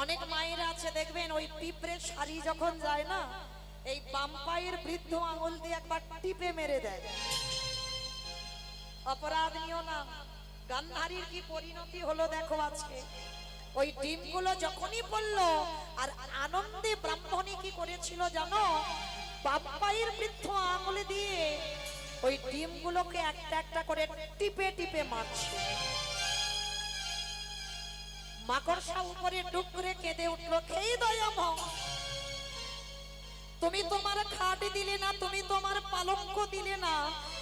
অনেক মায়েরা আছে দেখবেন ওই পিঁপড়ের শাড়ি যখন যায় না, এই বাম পায়ের বৃদ্ধ আঙুল দিয়ে একবার টিপে মেরে দেয়। অপরাধ নিও না, গান্ধারীর কি পরিণতি হলো দেখো আজকে। ওই ডিমগুলো যখনই পড়লো, আর আনন্দে ব্রাহ্মণী কি করেছিল জানো, বাম পায়ের বৃদ্ধ আঙুল দিয়ে ওই ডিমগুলোকে একটা একটা করে টিপে টিপে মারছে। মাকড়সা উপরে ডুব করে কেঁদে উঠলো, খেয়ে দয়াময়, তুমি তোমার খাট দিলে না, তুমি তোমার পালঙ্ক দিলে না,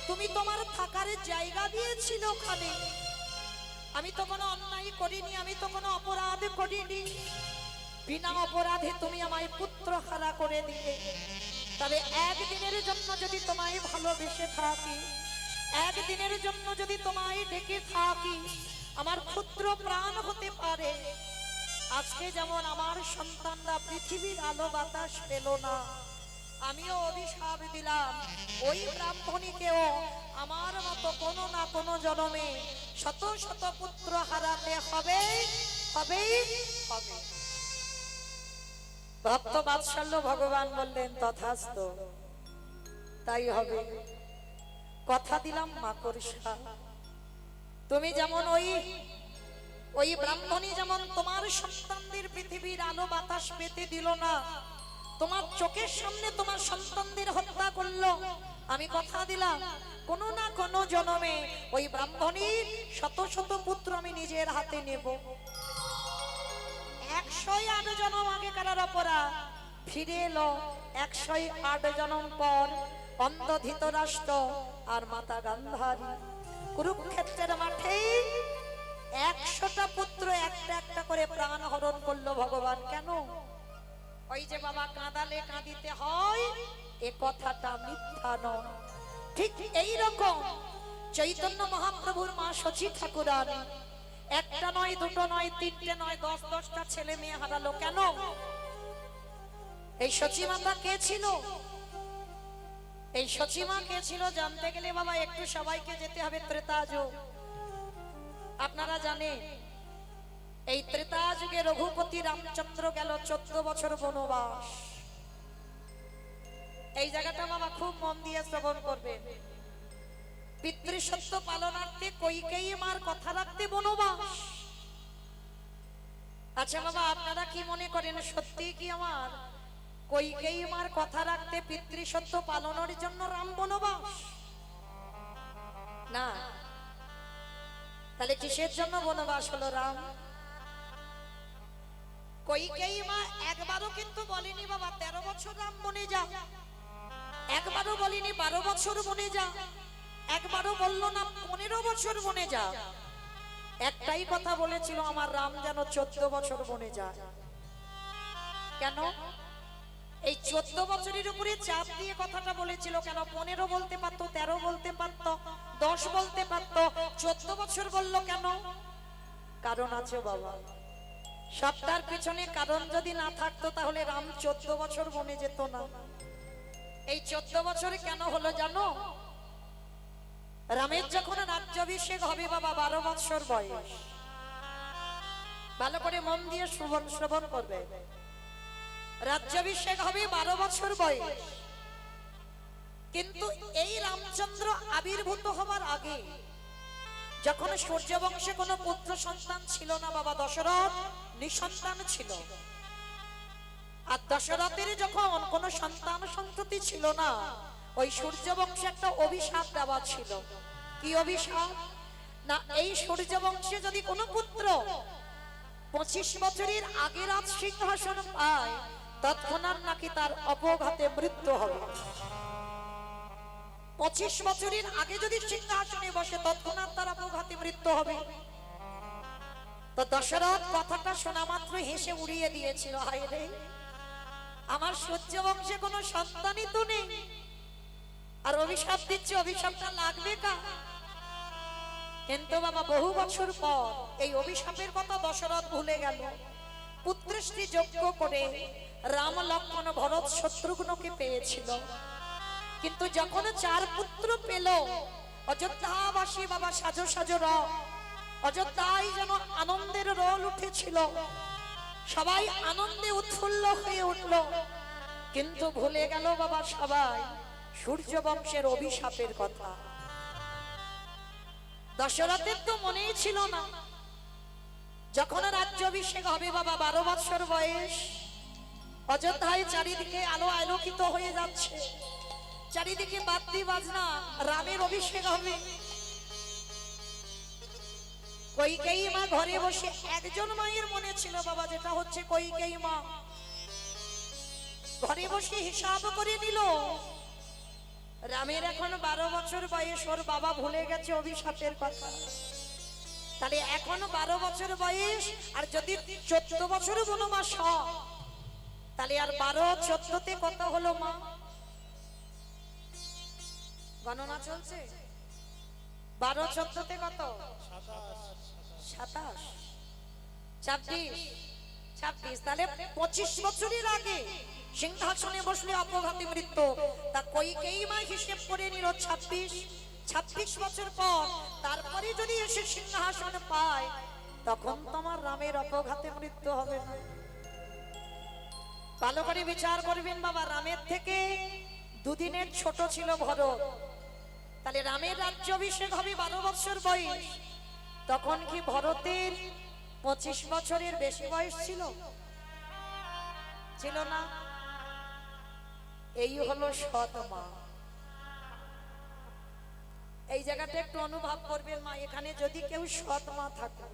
তুমি তোমার থাকার জায়গা দিয়েছিল ওখানে। আমি তো কোনো অন্যায় করিনি, আমি তো কোনো অপরাধ করিনি, বিনা অপরাধে তুমি আমায় পুত্র হারা করে দিলে। তবে একদিনের জন্য যদি তোমায় ভালোবেসে থাকি, একদিনের জন্য যদি তোমায় ডেকে থাকি, আমার ক্ষুদ্র প্রাণ হতে পারে। আজকে যেমন আমার সন্তানরা পৃথিবীর আলো বাতাস পেল না, আমিও অভিশাপ দিলাম ওই ব্রাহ্মণীকেও আমার মতো কোনো না কোনো জন্মে শত শত পুত্র হারাতে হবে, হবেই হবে। ভক্ত বাৎসল্য ভগবান বললেন তথাস্তু, তাই হবে। কথা দিলাম মাকড়সা, তুমি যেমন ওই ব্রাহ্মণী যেমন তোমার সন্তানদের পৃথিবীর আলো বাতাস পেতে দিল না, তোমার চোখের সামনে তোমার সন্তানদের হত্যা করলো, আমি কথা দিলাম কোনো না কোনো জন্মে ওই ব্রাহ্মণীর শত শত পুত্র আমি নিজের হাতে নেব। 108 জন্ম আগেকার অপরাধ ফিরে এলো, 108 জন্ম পর অন্ধ ধৃতরাষ্ট্র আর মাতা গান্ধারী কুরুক্ষেত্রের মাঠে 100টা পুত্র একটা একটা করে প্রাণ হরণ করলো ভগবান। কেন? ওই যে বাবা কাঁদালে কাঁদিতে হয়, এ কথাটা মিথ্যা নয়। ঠিক এই রকম চৈতন্য মহাপ্রভুর মা শচী ঠাকুরানী একটা নয়, দুটো নয়, তিনটে নয়, 10-10টা ছেলে মেয়ে হারালো। কেন? এই শচী মাতা কে ছিল? এই শচী মা কে ছিল জানতে গেলে বাবা একটু সবাইকে যেতে হবে ত্রেতা যুগ। আপনারা জানেন এই ত্রেতা যুগে রঘুপতি রামচন্দ্র গেল 14 বছর বনবাস। এই জায়গাটা বাবা খুব মন দিয়ে শ্রবণ করবেন। পিতৃসত্য পালনার্থে কইকেয়ী মার কথা রাখতে বনবাস। আচ্ছা বাবা আপনারা কি মনে করেন সত্যি কি আমার কইকেয়ী মার কথা রাখতে পিতৃসত্য পালনের জন্য রাম বনবাস? না, তাহলে কিসের জন্য বনবাস হলো রাম? কইকেয়ী মা একবারও কিন্তু বলেনি বাবা 13 বছর রাম বনে যা, একবারও বলেনি 12 বছর বনে যা, একবারও বললো না 15 বছর বনে যা। একটাই কথা বলেছিল, আমার রাম যেন 14 বছর বনে যায়। কেন? এই 14 বছরের উপরে চাপ দিয়ে কথাটা বলেছিল। কেন? 15 বলতে পারতো, 13 বলতে পারতো, 10 বলতে পারতো, 14 বছর বললো কেন? কারণ আছে বাবা, সবটার পিছনে কারণ যদি না থাকতো তাহলে রাম 14 বছর বনে যেত না। এই 14 বছরে কেন হলো জানো? রামের যখন রাজ্যাভিষেক হবে বাবা 12 বছর বয়স, ভালো করে মন দিয়ে শ্রবণ করবে। রাজ্যাভিষেক হবে 12 বছর বয়স, কিন্তু এই রামচন্দ্র আবির্ভূত হবার আগে যখন সূর্যবংশে কোনো পুত্র সন্তান ছিল না বাবা, দশরথ নিঃসন্তান ছিল। আর দশরথের যখন কোনো সন্তান সন্ততি ছিল না, ওই সূর্যবংশে একটা অভিশাপ দেওয়া ছিল। কি অভিশাপ? না, এই সূর্যবংশে যদি কোনো পুত্র 25 বছরের আগে রাজ সিংহাসন পায়, তৎক্ষণাৎ নাকি তার অপঘাতে মৃত্যু হবে। 25 বছরের আগে যদি সিংহাসনে বসে, তৎক্ষণাৎ তার অপঘাতে মৃত্যু হবে। তো দশরথ কথাটা শোনা মাত্র হেসে উড়িয়ে দিয়েছিল, হায় রে, আমার সূর্যবংশে কোনো সন্তানই তো নেই, আর অভিশাপ দিচ্ছে, অভিশাপটা লাগবে কা? কিন্তু বাবা বহু বছর পর এই অভিশাপের কথা দশরথ ভুলে গেল। পুত্রশ্রী যজ্ঞ করে রাম, লক্ষ্মণ, ভরত, শত্রুঘ্নকে পেয়েছিল। কিন্তু যখন 4 পুত্র পেল, অযোধ্যাবাসী বাবা সাজো সাজো রব, অযোধ্যায় যেন আনন্দের রোল উঠেছিল। সবাই আনন্দে উৎফুল্ল হয়ে উঠল, কিন্তু ভুলে গেল বাবা সবাই সূর্য বংশের অভিশাপের কথা। দশরথের তো মনেই ছিল না, যখন রাজ্যাভিষেক হবে বাবা 12 বছর বয়স, অযোধ্যায় চারিদিকে আলো আলোকিত হয়ে যাচ্ছে, চারিদিকে বাদ্যি বাজনা, রামের অভিষেক হবে। কইকেয়ী মা ঘরে বসে, একজন মায়ের মনে ছিল বাবা, যেটা হচ্ছে কইকেয়ী মা ঘরে বসে হিসাব করে নিল, রামের এখন 12 বছর বয়স, ওর বাবা ভুলে গেছে অভিশাপের কথা। তাহলে এখনো 12 বছর বয়স, আর যদি 14 বছর বনবাস হয়, তাহলে আর 12 14তে কত হলো মা? গণনা চলছে, 12 14তে কত? 27 26 26, তাহলে 25 বছরের আগে সিংহাসনে বসলে অপঘাতে মৃত্যু। তা কইকেয়ী মা হিসেব করে নিল 26 বছর পর তারপরে যদি এসে সিংহাসন পায়, তখন তোমার রামের অপঘাতে মৃত্যু হবে না। ভালো করে বিচার করবেন বাবা, রামের থেকে দুদিনের ছোট ছিল ভরত, তাহলে রামের রাজ্যাভিষেক হবে 12 বছর বয়স, তখন কি ভরতের 25 বছরের বেশি বয়স ছিল? ছিল না। এই হলো সৎ মা। এই জায়গাটা একটু অনুভব করবেন মা, এখানে যদি কেউ সৎ মা থাকে,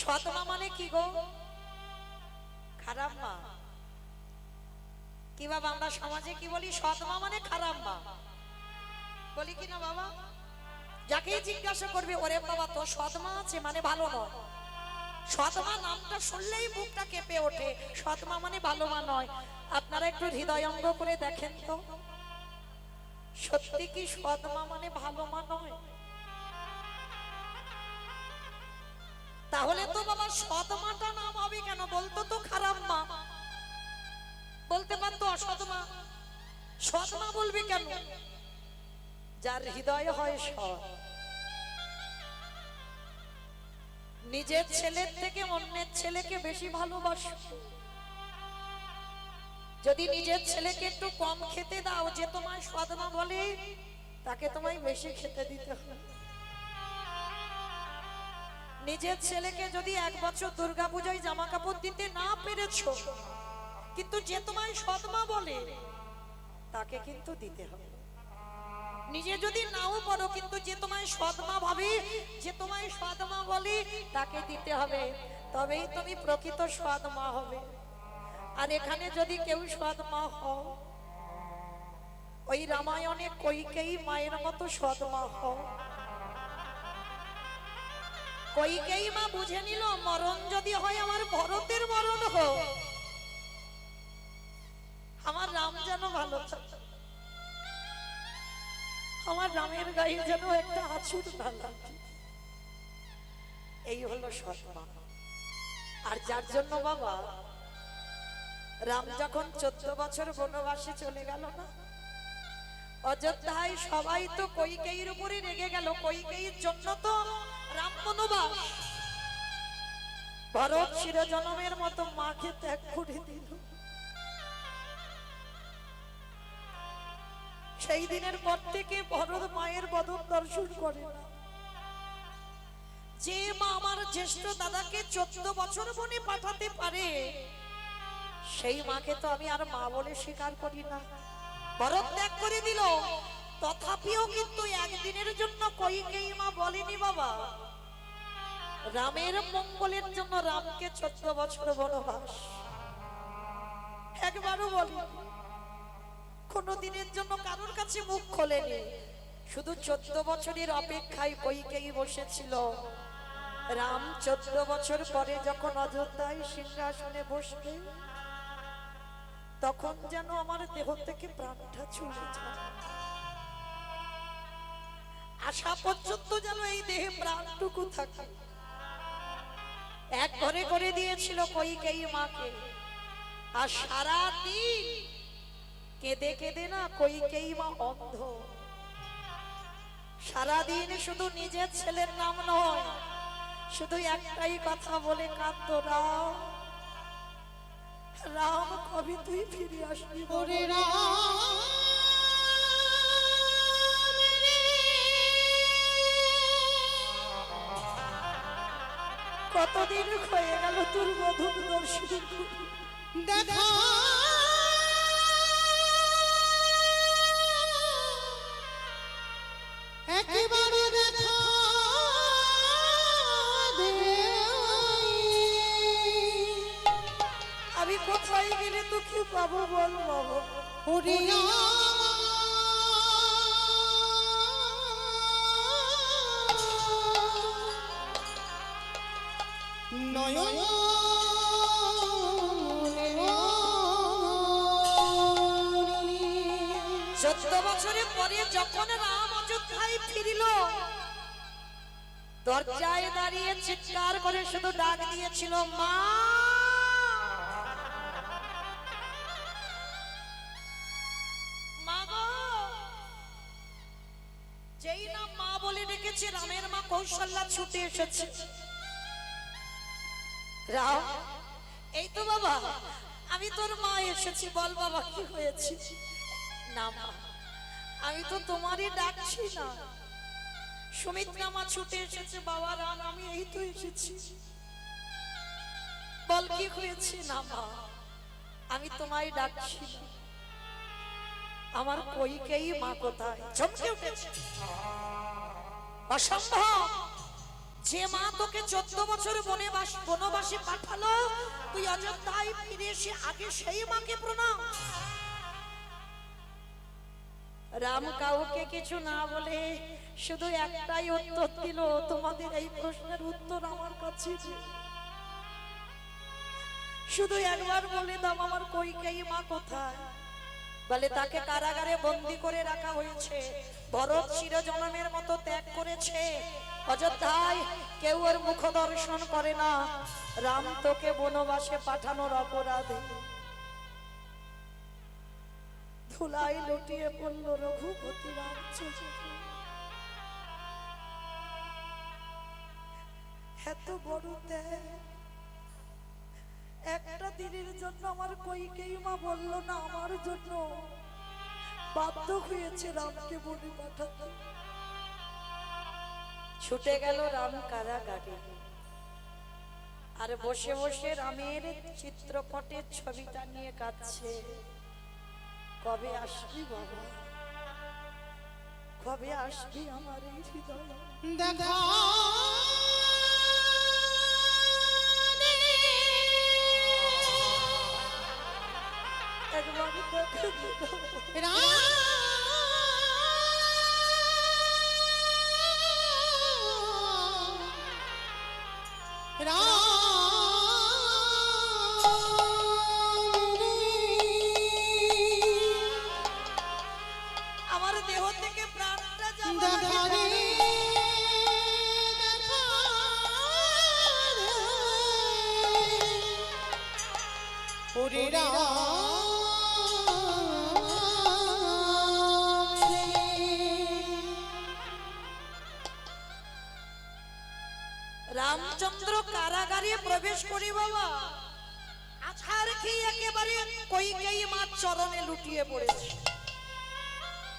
সৎ মা মানে কি গো? খারাপ মা কি বাবা? আমরা সমাজে কি বলি? সৎ মা মানে খারাপ মা বলি কিনা বাবা? যাকে জিজ্ঞাসা করবে, ওরে বাবা তো সৎ মা আছে মানে ভালো নয়। সৎ মা নামটা শুনলেই বুকটা কেঁপে ওঠে, সৎ মা মানে ভালো মা নয়। আপনারা একটু হৃদয়ঙ্গ করে দেখেন তো, সত্যি কি সৎ মা মানে ভালো মা নয়? তাহলে তো বাবা সৎ মাটা নাম হবে কেন? বলতো তো খারাপ মা, বলতে পারতো অসৎ মা। সৎ মা বলবে কেন? যার হৃদয় হয় সৎ, নিজের ছেলের থেকে অন্যের ছেলেকে বেশি ভালোবাসে। যদি নিজের ছেলেকে একটু কম খেতে দাও, যে তোমায় সৎ মা বলে, তাকে তোমায় বেশি খেতে দিতে হবে। নিজের ছেলেকে যদি 1 বছর দুর্গাপূজায় জামা কাপড় দিতে না পেরেছো, কিন্তু যে তোমায় সৎ মা বলে, তাকে কিন্তু দিতে হবে। নিজে যদি নাও পারো, কিন্তু যে তোমায় সৎ মা ভাবে, যে তোমায় সৎ মা বলে, তাকে দিতে হবে, তবেই তুমি প্রকৃত সৎ মা হবে। আর এখানে যদি কেউ সৎ মা হও, ওই রামায়ণে কইকেয়ী মায়ের মতো সৎ মা হও। কইকেয়ী মা বুঝে নিল, মরণ যদি হয় আমার ভরতের মরণ হোক, আমার রাম যেন ভালো থাকে, আমার রামের গায়ে যেন একটা আঁচড় না লাগে। এই হলো সৎ মা। আর যার জন্য বাবা রাম যখন 14 বছর বনবাসে চলে গেল না, অযোধ্যায় সবাই তো কইকেয়ীর উপরে রেগে গেল। কইকেয়ীর জন্য তো রাম বনবাস। ভরত চিরজনমের মতো মাকে ত্যাগ করে দিল। সেই দিনের পর থেকে ভরত মায়ের বদন দর্শন করে না। যে মা আমার জ্যেষ্ঠ দাদাকে 14 বছর বনে পাঠাতে পারে, সেই মাকে তো আমি আর মা বলে স্বীকার করি না। ভরত ত্যাগ করে দিল, তথাপিও কিন্তু একদিনের জন্য কইকেয়ী মা বলেনি বাবা, রামের মঙ্গলের জন্য রামকে 14 বছর বনবাস, একবারও বলেনি। কোনদিনের জন্য কারোর কাছে মুখ খোলেনি। শুধু 14 বছরের অপেক্ষায় কইকেয়ী বসেছিল। রাম 14 বছর পরে যখন অযোধ্যায় সিংহাসনে বসবে, তখন যেন আমার দেহ থেকে প্রাণটা চলে যায়। আশা পর্যন্ত যেন এই দেহে প্রাণটুকু থাকে। এক ঘরে করে দিয়েছিল কইকেয়ী মাকে। আর সারাদিন কেঁদে কেঁদে না কইকেয়ী মা অন্ধ। সারাদিন শুধু নিজের ছেলের নাম নয়, শুধু একটাই কথা বলে কাঁদতো, রাম রাম কবে তুই ফিরে আসবি? ওরে রাম রে, কতদিন হয়ে গেল তোর মধুর দর্শন দেখা একেবারে দেখা দে। আমি কোথায় গেলে তোকে পাবো বল বাবা? ওরে নয়ন 14 বছরের পরে যখন রাম অযোধ্যায় ফিরিল, দরজায় দাঁড়িয়ে চিৎকার করে শুধু ডাক দিয়েছিল, মা মা গো। যেই না মা বলে ডেকেছে, রামের মা কৌশল্যা ছুটে এসেছে। রাম, এই তো বাবা, আমি তোর মা এসেছি, বল বাবা কি হয়েছে? না মা, আমি তো তোমারই ডাকছি না। সুমিত্রা মা ছুটে এসেছে। বাবা রাম, আমি এই তো এসেছি, বল কি হয়েছে? না মা, আমি তোমায় ডাকছি না। আমার কইকেই মা কোথায়? চমকে উঠেছে। অসম্ভব! যে মা তোকে 14 বছর বনবাসে পাঠালো, তুই অযোধ্যায় ফিরে এসে আগে সেই মাকে প্রণাম। রাম কাউকে কিছু না বলে শুধু একটাই উত্তর দিল, তোমাদের এই প্রশ্নের উত্তর আমার কাছে। শুধু একবার বলে দাও, আমার কইকেয়ী মা কোথায়? বলে তাকে কারাগারে বন্দী করে রাখা হয়েছে। ভরত চিরজনমের মতো ত্যাগ করেছে। অযোধ্যায় কেউ ওর মুখ দর্শন করে না। রাম তোকে বনবাসে পাঠানোর অপরাধে ধুলায় লুটিয়ে পড়ল রঘুপতি রামচন্দ্র। এত বড় ত্যাগ একটা দিনের জন্য আমার কইকেয়ী মা বলল না, আমার জন্য বাধ্য হয়েছে রামকে বনে পাঠাতে। ছুটে গেল রাম কারাগারে, আর বসে বসে রামের চিত্রপটের ছবিটা নিয়ে কাঁদছে। কবে আসবি বাবা, কবে আসবি আমার এই হৃদয়? দেখা একবার দেখে রাম রাম আমার দেহ থেকে প্রাণটা দেখা রে, যাবে। দেখা রে, ওরে রাম রে। রামচন্দ্র কারাগারে প্রবেশ করি বাবা, আছাড় খেয়ে একেবারে কইকেয়ী মার চরণে লুটিয়ে পড়েছে।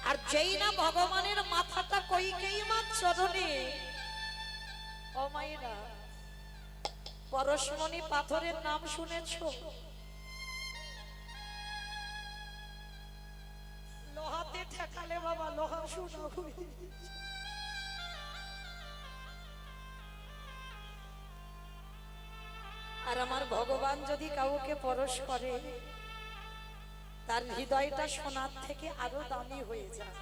আর যেই না ভগবানের মাথাটা কইকেয়ী মার চরণে, ও মায়েরা, পরশমণি পাথরের নাম শুনেছো? লোহাতে ঠেকালে বাবা লোহা শোনা হয়ে যায়। আর আমার ভগবান যদি কাউকে পরশ করে, তার হৃদয়টা সোনার থেকে আরো দামি হয়ে যায়।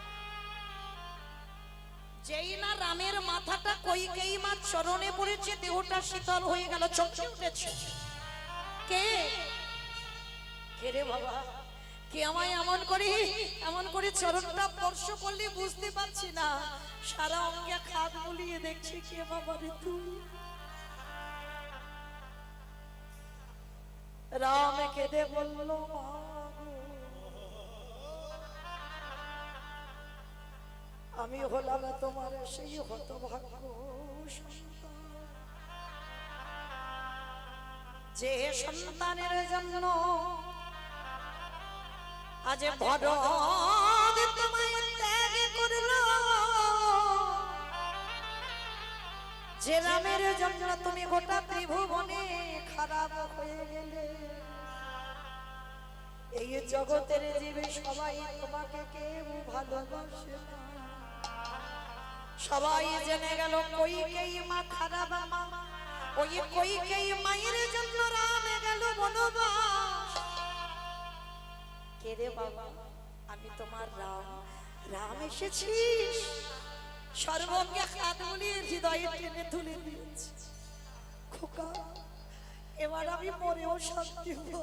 যেই না রামের মাথাটা কইকেয়ী মার চরণে পড়েছে, দেহটা শীতল হয়ে গেল, চমকে উঠেছে। কে কে রে বাবা, কে আমায় এমন করে চরণটা স্পর্শ করলে বুঝতে পারছি না। সারা অঙ্গে খাদ বুলিয়ে দেখছি, কে বাবা রে তুই? রাম কেঁদে বলল, মা গো, আমি হলাম তোমার সেই হতভাগ্য সন্তান। যে সন্তানের জন্য আজ ভরত তোমায় ত্যাগ করলো, যে রামের জন্য তুমি গোটা ত্রিভুবনে খারাপ হয়ে গেলে, এই জগতের জীবে সবাই তোমাকে কেউ ভালোবাসে না। সবাই জেনে গেল কইকেই মা খারাপ মা, ওই কইকেই মায়ের জন্য রামে গেল বনবাস। কে রে বাবা? আমি তোমার রাম। রাম এসেছিস, সর্বঙ্গে হাত বুলিয়ে হৃদয়ে টেনে তুলে দিয়েছি। খোকা, এবার আমি মরেও শান্তি হব।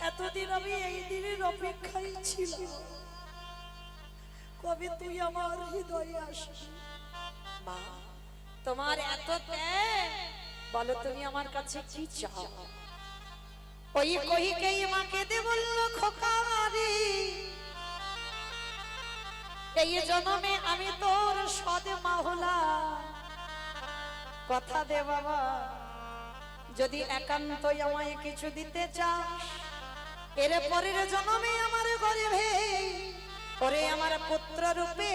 এতদিন আমি এই দিনের অপেক্ষায় ছিলাম, কবে তুই আমার হৃদয়ে আসবি। মা, তোমার এত ত্যাগ, বলো তুমি আমার কাছে কি চাও? ওই কইকেই মা কেঁদে বলল, খোকা রে, এই জন্মে আমি তোর সদ মা হলাম। কথা দে বাবা, যদি একান্তই আমায় কিছু দিতে চাস, এর পরের জন্মে আমার গর্ভে ওরে আমার পুত্র রূপে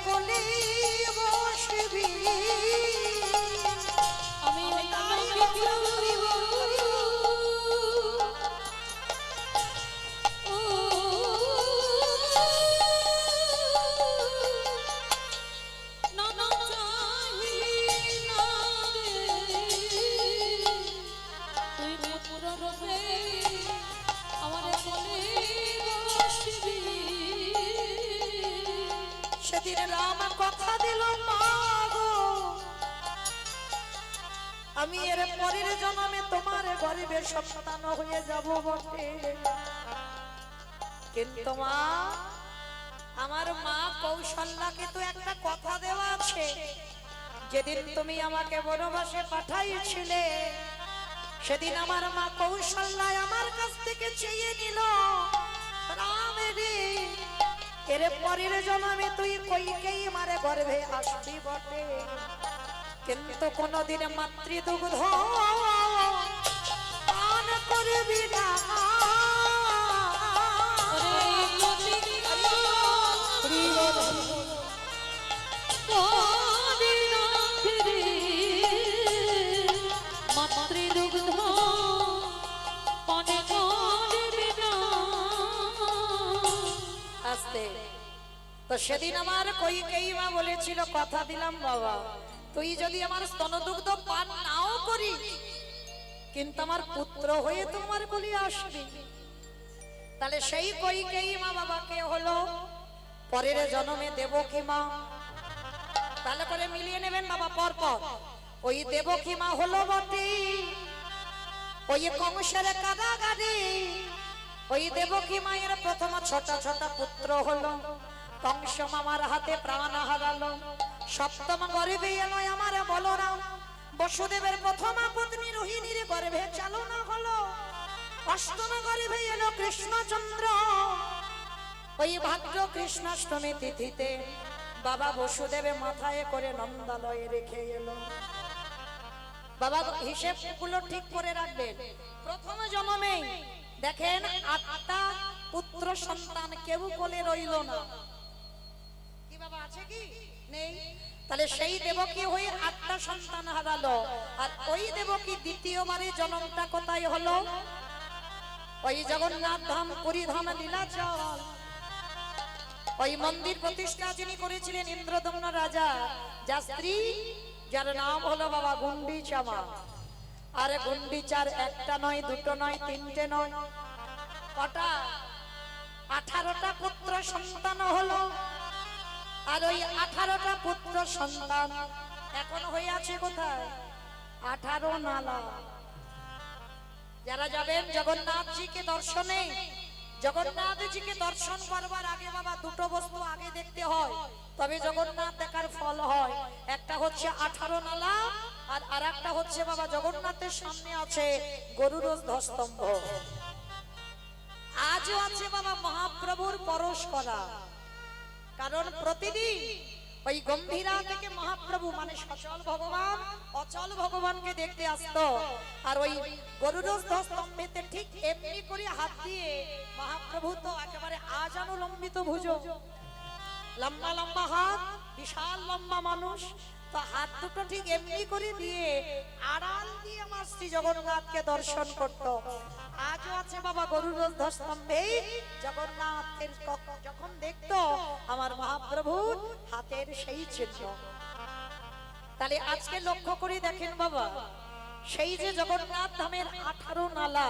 কোলে বসবি। আমি তাই করিব। সেদিন রাম কথা দিল, মা গো, আমি এর পরের জন্মে তোমার গর্ভে সন্তান হয়ে যাব বটে, কিন্তু মা, আমার মা কৌশল্যাকে তো একটা কথা দেওয়া আছে। যেদিন তুমি আমাকে বনবাসে পাঠাইছিলে, সেদিন আমার মা কৌশল্যা আমার কাছ থেকে চেয়ে নিল, রাম রে, এর পরের জন্মে তুই কইকেই মারে গর্ভে আসবি বটে, কিন্তু কোনদিন মাতৃদুগ্ধ পান করবি না। আস্তে তো সেদিন আমার কইকেই মা বলেছিল, কথা দিলাম বাবা, তুই যদি আমার স্তনদুগ্ধ পান নাও করি, কিন্তু আমার পুত্র হয়ে তোমার কোলে আসবি। তাহলে সেই কইকেই মা বাবাকে হলো পরের জন্মে দেবকী মা। তাহলে করে মিলিয়ে নেবেন বাবা পর পর। ওই দেবকী মা হলো বটে ওই কংসের কারাগারে, ওই দেবকী মায়ের প্রথম ছোট ছোট পুত্র হলো, কংস মামার হাতে প্রাণ হারালো। সপ্তম গর্ভে এলো আমার বলরাম, বসুদেবের প্রথম পত্নী রোহিণীর গর্ভে চালনা হলো। অষ্টম গর্ভে এলো কৃষ্ণচন্দ্র, ওই ভাদ্র কৃষ্ণাষ্টমী তিথিতে বাবা বসুদেবের মাথায় করে নন্দালয়ে রেখে এলো। বাবা হিসেব গুলো ঠিক করে রাখবেন। প্রথম জন্মে দেখেন 8টা পুত্র সন্তান কেউ কোলে রইল না। কি বাবা আছে কি নেই? তাহলে সেই দেবকী হয়ে 8টা সন্তান হারালো। আর ওই দেবকী দ্বিতীয়বারে জন্মটা কোথায় হলো? ওই জগন্নাথ ধাম পুরী ধাম নীলাচল, ওই মন্দির প্রতিষ্ঠা যিনি করেছিলেন ইন্দ্রদম্ন রাজা, যার স্ত্রী, যার নাম হলো বাবা গুন্ডিচা মা। আরে গুন্ডিচার একটা নয়, দুটো নয়, তিনটে নয়, কটা? 18টা পুত্র সন্তান হলো। আর ওই 18টা পুত্র সন্তান এখন হয়ে আছে কোথায়? 18 নালা। যারা যাবেন জগন্নাথজিকে দর্শনে, জগন্নাথজিকে দর্শন করবার আগে বাবা দুটো বস্তু আগে দেখতে হয়, তবে জগন্নাথ দেখার ফল হয়। একটা হচ্ছে 18 নালা, আর আরেকটা হচ্ছে বাবা জগন্নাথের সামনে আছে গরুর ধ্বস্তম্ভ। আজও আছে বাবা মহাপ্রভুর পরশ করা, কারণ প্রতিদিন ওই গম্ভীরা থেকে মহাপ্রভু মানে সচল ভগবান অচল ভগবানকে দেখতে আসতো। আর ওই গরুড়ধ্বজ স্তম্ভেতে ঠিক এমনি করে হাত দিয়ে মহাপ্রভু তো একেবারে আজানুলম্বিত ভুজো, লম্বা লম্বা হাত, বিশাল লম্বা মানুষ, তো হাত দুটো ঠিক এমনি করে দিয়ে আড়াল দিয়ে আমার শ্রী জগন্নাথকে দর্শন করত। আজও আছে বাবা গরুড়ধ্বজ স্তম্ভে জগন্নাথের যখন দেখতো আমার মহাপ্রভুর হাতের সেই চিহ্ন। তাহলে আজকে লক্ষ্য করে দেখেন বাবা, সেই যে জগন্নাথ ধামের 18 নালা,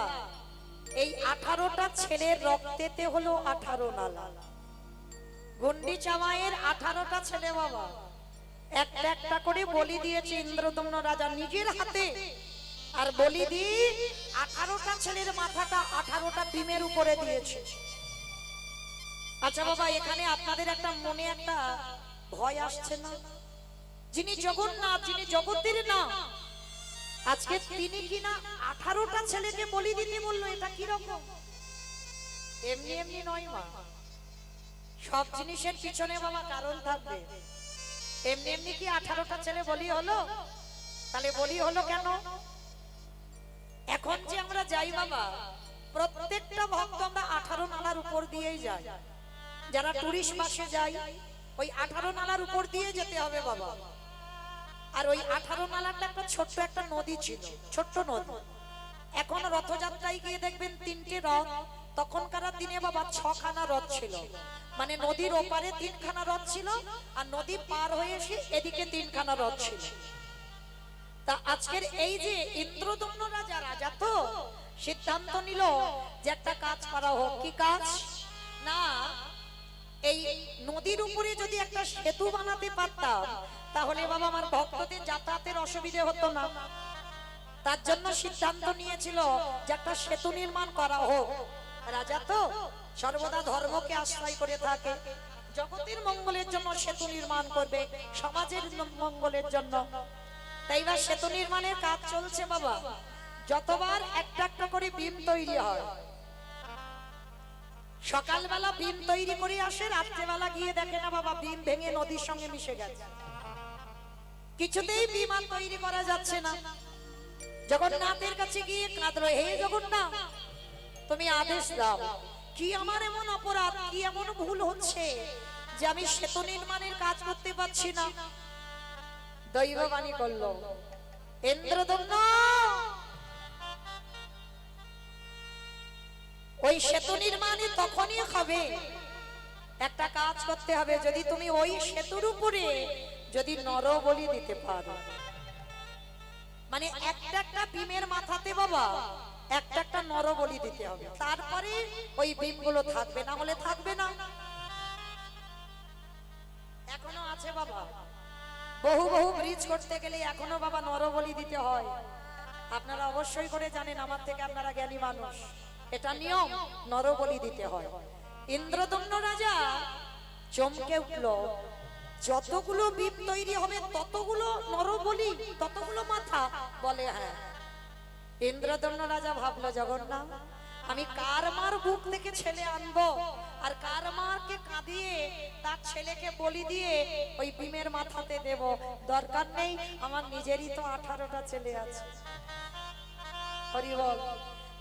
এই 18টা ছেলের রক্তেতে হলো 18 নালা। গুন্ডিচা মায়ের 18টা ছেলে বাবা একটা একটা করে বলি দিয়েছে ইন্দ্রদম্ন রাজা নিজের হাতে। আর বলি দিয়ে 18টা ছেলের মাথাটা 18টা ডিমের উপরে দিয়েছে। আচ্ছা বাবা, এখানে আপনাদের একটা মনে একটা ভয় আসছে না? যিনি জগন্নাথ, যিনি জগতের নাম, আজকে তিনি কিনা 18টা ছেলেকে বলি দিতে বললো, এটা কি রকম? এমনি এমনি নয় মা, সব জিনিসের পিছনে বাবা কারণ থাকবে। এমনি এমনি কি 18টা ছেলে বলি হলো? তাহলে বলি হলো কেন? এখন যে আমরা যাই বাবা, প্রত্যেকটা ভক্ত আমরা 18 নালার উপর দিয়েই যাই। যারা টুরিস্ট বাসে যাই ওই 18 নালার উপর দিয়ে যেতে হবে বাবা। আর ওই 18 নালাটা একটা ছোট্ট একটা নদী ছিল, ছোট্ট নদী। এখন রথযাত্রায় গিয়ে দেখবেন 3টে রথ, তখনকার দিনে বাবা 6খানা রথ ছিল। মানে নদীর ওপারে 3খানা রথ ছিল, আর নদী পার হয়ে এসে এদিকে 3খানা রথ ছিল। তা আজকের এই যে ইন্দ্রদম্ন রাজা তো সিদ্ধান্ত নিল যে একটা কাজ করা হোক। কি কাজ? না, এই নদীর উপরে যদি একটা সেতু বানাতে পারতাম তাহলে বাবা আমার ভক্তদের যাতায়াতের অসুবিধে হতো না। তার জন্য সিদ্ধান্ত নিয়েছিল যে একটা সেতু নির্মাণ করা হোক। রাজা তো সর্বদা ধর্মকে আশ্রয় করে থাকে, জগতের মঙ্গলের জন্য সেতু নির্মাণ করবে, সমাজের মঙ্গলের জন্য। তাই বা সেতু নির্মাণের কাজ চলছে বাবা। যতবার একটা একটা করে বিম তৈরি হয়, সকালবেলা বিম তৈরি করে আসে, রাত্রেবেলা গিয়ে দেখে না বাবা বিম ভেঙে নদীর সঙ্গে মিশে গেছে। কিছুতেই বিম আর তৈরি করা যাচ্ছে না। জগন্নাথের কাছে গিয়ে কাঁদলো, হে জগন্নাথ তুমি আদেশ দাও, কি আমার এমন অপরাধ, কি এমন ভুল হচ্ছে যে আমি সেতু নির্মাণের কাজ করতে পারছি না? দৈববাণী করলো, ইন্দ্রদম্ন ওই সেতু নির্মাণে তখনই হবে, একটা কাজ করতে হবে, যদি তুমি ওই সেতুর উপরে যদি নরবলি দিতে পারো। মানে একটা একটা বিমের মাথাতে বাবা একটা একটা নরবলি দিতে হবে, তারপরে ওই বিমগুলো থাকবে, না হলে থাকবে না। এখনো আছে বাবা, বহু বহু ব্রিজ করতে গেলে এখনো বাবা নরবলি দিতে হয়। আপনারা অবশ্যই করে জানেন, আমার থেকে আপনারা জ্ঞানী মানুষ, এটা নিয়ম, নরবলি দিতে হয়। ইন্দ্রদম্ন রাজা চমকে উঠল, যতগুলো বিম তৈরি হবে ততগুলো নরবলি, ততগুলো মাথা? বলে হ্যাঁ। ইন্দ্রদম্ন রাজা ভাবলো, জগন্নাথ আমি কার মার বুক থেকে ছেলে আনবো আর কার মারকে কাঁদিয়ে তার ছেলেকে বলি দিয়ে ওই বিমের মাথাতে দেব? দরকার নেই, আমার নিজেরই তো 18টা ছেলে আছে। হরি বল।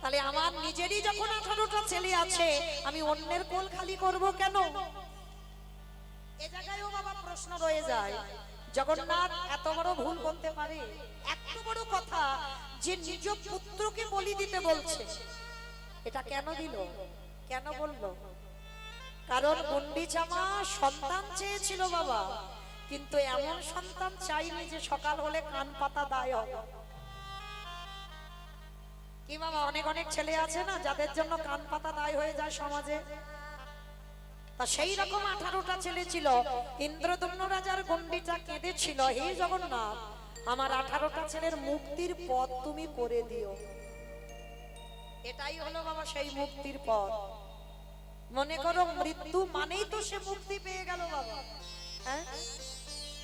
তাহলে আমার নিজেরই যখন 18টা ছেলে আছে, আমি অন্যের কোল খালি করব কেন? এ জায়গায়ও বাবা প্রশ্ন রয়ে যায়, জগন্নাথ এত বড় ভুল করতে পারে? এত বড় কথা যে নিজ পুত্রকে বলি দিতে বলছে, এটা কেন দিল, কেন বলল? কারণ গুন্ডিচা মা সন্তান চেয়েছিল বাবা, কিন্তু এমন সন্তান চাইনি যে সকাল হলে কান পাতা দায় হবে। কি বাবা, অনেক অনেক ছেলে আছে না যাদের জন্য কান পাতা দায় হয়ে যায় সমাজে। তা সেই রকম 18টা ছেলে ছিল। ইন্দ্রদম্ন রাজার গন্ডিটা কেঁদেছিল, হে জগন্নাথ আমার 18টা ছেলের মুক্তির পথ তুমি করে দিও। এটাই হলো বাবা সেই মুক্তির পথ। মনে করো মৃত্যু মানেই তো সে মুক্তি পেয়ে গেল বাবা, হ্যাঁ?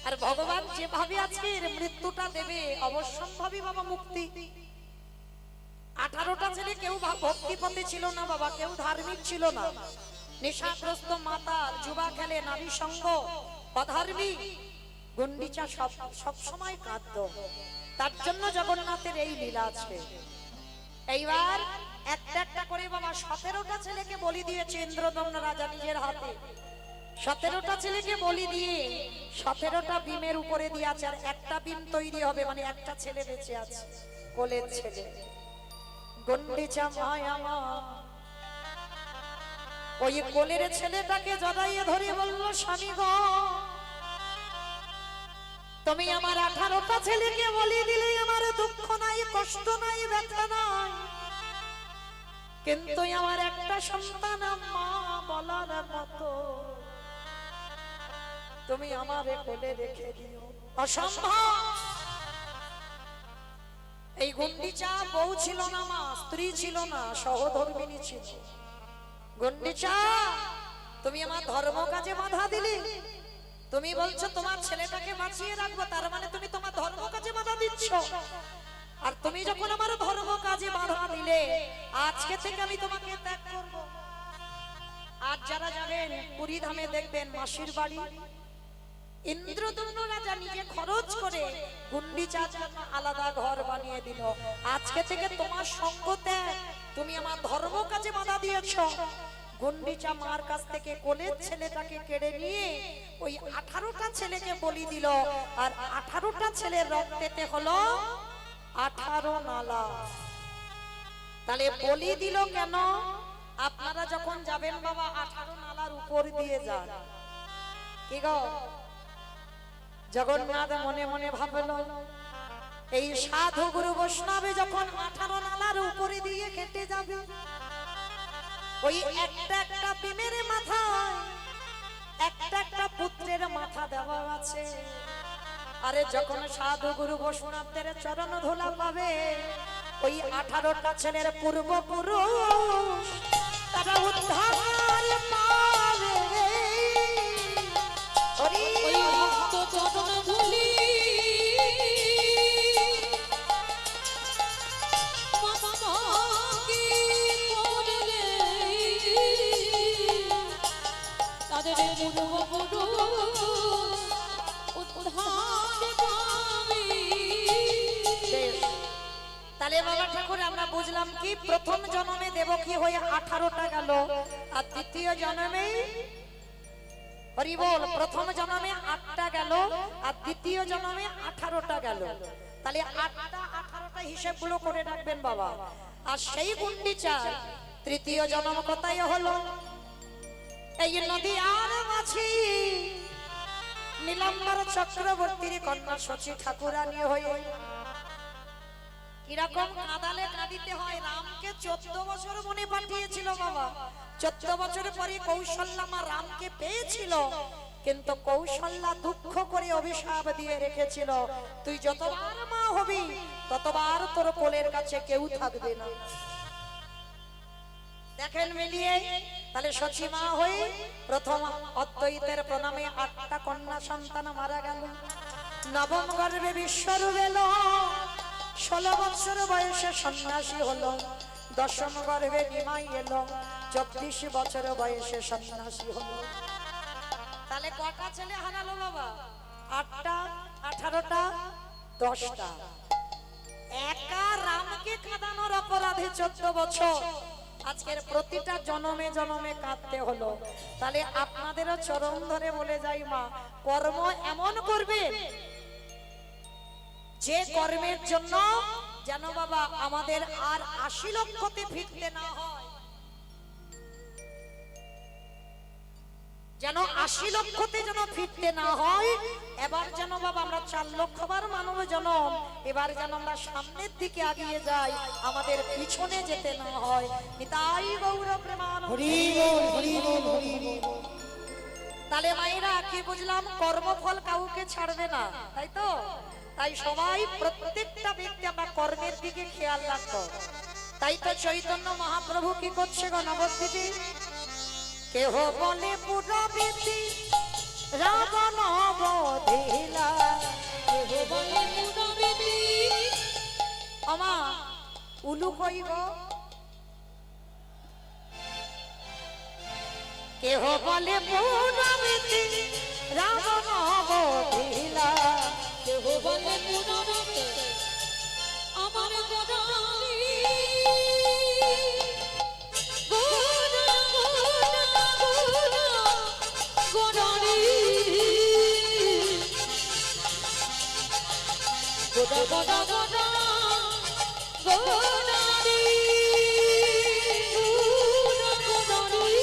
আর ভগবান যেভাবে আজকে মৃত্যুটা দেবে অবশ্যম্ভাবী বাবা মুক্তি। 18টা ছেলে কেউ ভক্তি পথে ছিল না বাবা, কেউ ধার্মিক ছিল না, নেশাগ্রস্ত, মাতাল, যুবা খেলে, নারী সঙ্গ, অধর্মী গুন্ডিচা সব সময় কাঁদতো, তার জন্য জগন্নাথের এই লীলা আছে। এইবার একটা একটা করে বাবা 17টা ছেলেকে বলি দিয়েছে ইন্দ্রদম্ন রাজা নিজের হাতে। 17টা ছেলেকে বলি দিয়ে 17টা বিমের উপরে দিয়ে আছে, আর একটা বিম তৈরি হবে, মানে একটা ছেলে বেঁচে আছে, কোলের ছেলে গুন্ডিচা মায়া মা। ওই কোলের ছেলেটাকে জড়াইয়ে ধরে বলল, স্বামী গো, তুমি আমার 18টা ছেলেকে বলি দিলে, আমার দুঃখ নাই, কষ্ট নাই, ব্যথা নাই, কিন্তু আমার একটা সন্তান মা বলার মতো তুমি আমারে কোলে রেখে দিও। অসম্ভব। এই গুন্ডিচা বউ ছিল না, মা স্ত্রী ছিল না, সহধর্মিণী ছিল। গুন্ডিচা, তুমি আমার ধর্ম কাজে বাধা দিলে, তুমি বলছো তোমার ছেলেটাকে বাঁচিয়ে রাখবো, তার মানে তুমি তোমার ধর্ম কাজে বাধা দিচ্ছ। আর তুমি যখন আমার ধর্ম কাজে বাধা দিলে, আজকে থেকে আমি তোমাকে ত্যাগ করব। আজ যারা যাবেন পুরী ধামে দেখবেন মাসির বাড়ি, ইন্দ্রদম্ন রাজা নিজে খরচ করে গুন্ডিচার জন্য আলাদা ঘর বানিয়ে দিল। আজকে থেকে তোমার সঙ্গ ত্যাগ, তুমি আমার ধর্ম কাজে বাধা দিয়েছো। গুন্ডিচা মার কাছ থেকে কোলের ছেলেটাকে কেড়ে নিয়ে ওই 18টা ছেলেকে বলি দিল, আর 18টা ছেলের রক্তেতে হলো 18 নালা। তাহলে বলি দিল কেন? আপনারা যখন যাবেন বাবা 18 নালার উপর দিয়ে যান। কি গো, জগন্নাথ মনে মনে ভাবলো, এই সাধু গুরু বৈষ্ণবে যখন 18 নালার উপরে দিয়ে কেটে যাবে, ওই একটা একটা বিমের মাথায় একটা একটা পুত্রের মাথা দেওয়া আছে। আরে যখন সাধু গুরু বৈষ্ণবদের চরণ ধুলা পাবে, ওই 18টা ছেলের পূর্বপুরুষ তারা উদ্ধার পাবে। ওই ভক্ত চরণ ধুলি মাতাকি করলে, তাদের পূর্বপুরুষ উদ্ধার পাবে। তাহলে বাবা ঠাকুর আমরা বুঝলাম কি, প্রথম জন্মে দেবকী হয়ে 18টা গেল, আর দ্বিতীয় জন্মে হরি বল, প্রথম জন্মে 8টা গেল, আর দ্বিতীয় জন্মে 18টা গেল। তাহলে 8টা 18টা হিসাবগুলো করে রাখবেন বাবা। আর সেই গুন্ডিচা তৃতীয় জন্ম কোথায় হলো? এই নদী আর মাছি নীলাম্বর চক্রবর্তীর কন্যা শচী ঠাকুরানী হয়ে। কিরকম কাঁদালে কাঁদিতে হয়। রামকে 14 বছর মনে পাঠিয়েছিল বাবা। 14 বছর পরে কৌশল্যা মা রামকে পেয়েছিল, কিন্তু কৌশল্যা দুঃখ করে অভিশাপ দিয়ে রেখেছিল, তুই যতবার মা হবি ততবার তোর কোলের কাছে কেউ থাকবে না। দেখেন মিলিয়ে, তাহলে শচী মা হয়ে প্রথম অদ্বৈতের প্রণামে 8টা কন্যা সন্তান মারা গেল। নবম গর্ভে বিশ্বরূপ এলো, 16 বছর বয়সে সন্ন্যাসী হলো। দশম গর্ভে নিমাই এলো, 24 বছর বয়সে সন্ন্যাসী হলো। তাহলে কটা ছেলে হারালো বাবা? 8টা, 18টা, 10টা। একা রামকে কাঁদানোর অপরাধে 14 বছর। আজকের প্রতিটা জনমে জনমে কাঁদতে হলো। তাহলে আপনাদেরও চরণ ধরে বলে যাই মা, কর্ম এমন করবেন যে কর্মের জন্য যেন বাবা আমাদের আর 80 লক্ষতে ফিরতে না হয়, যেন 80 লক্ষতে যেন ফিরতে না হয়। এবার যেন বাবা আমরা 4 লক্ষবার মানব জনম, এবার যেন আমরা সামনের দিকে এগিয়ে যাই, আমাদের পিছনে যেতে না হয়। নিতাই গৌর প্রেমানন্দ। হরি বল, হরি বল, হরি বল। তাহলে মায়েরা কি বুঝলাম? কর্মফল কাউকে ছাড়বে না, তাই তো? তাই সবাই প্রত্যেকটা ব্যক্তি আমরা কর্মের দিকে খেয়াল রাখবো। তাই তো চৈতন্য মহাপ্রভু কি করছে গো নবদ্বীপে? কেহ বলে পুরবীতি রাবণ বধিলা, কেহ বলে পুরবীতি। আমা উলু কই গো? কেহ বলে পুরবীতি রাবণ বধিলা। কেহ বলে পুনরতে আমার গদারি গদারি গোদা গোদা গোদা গোদারি গোদারি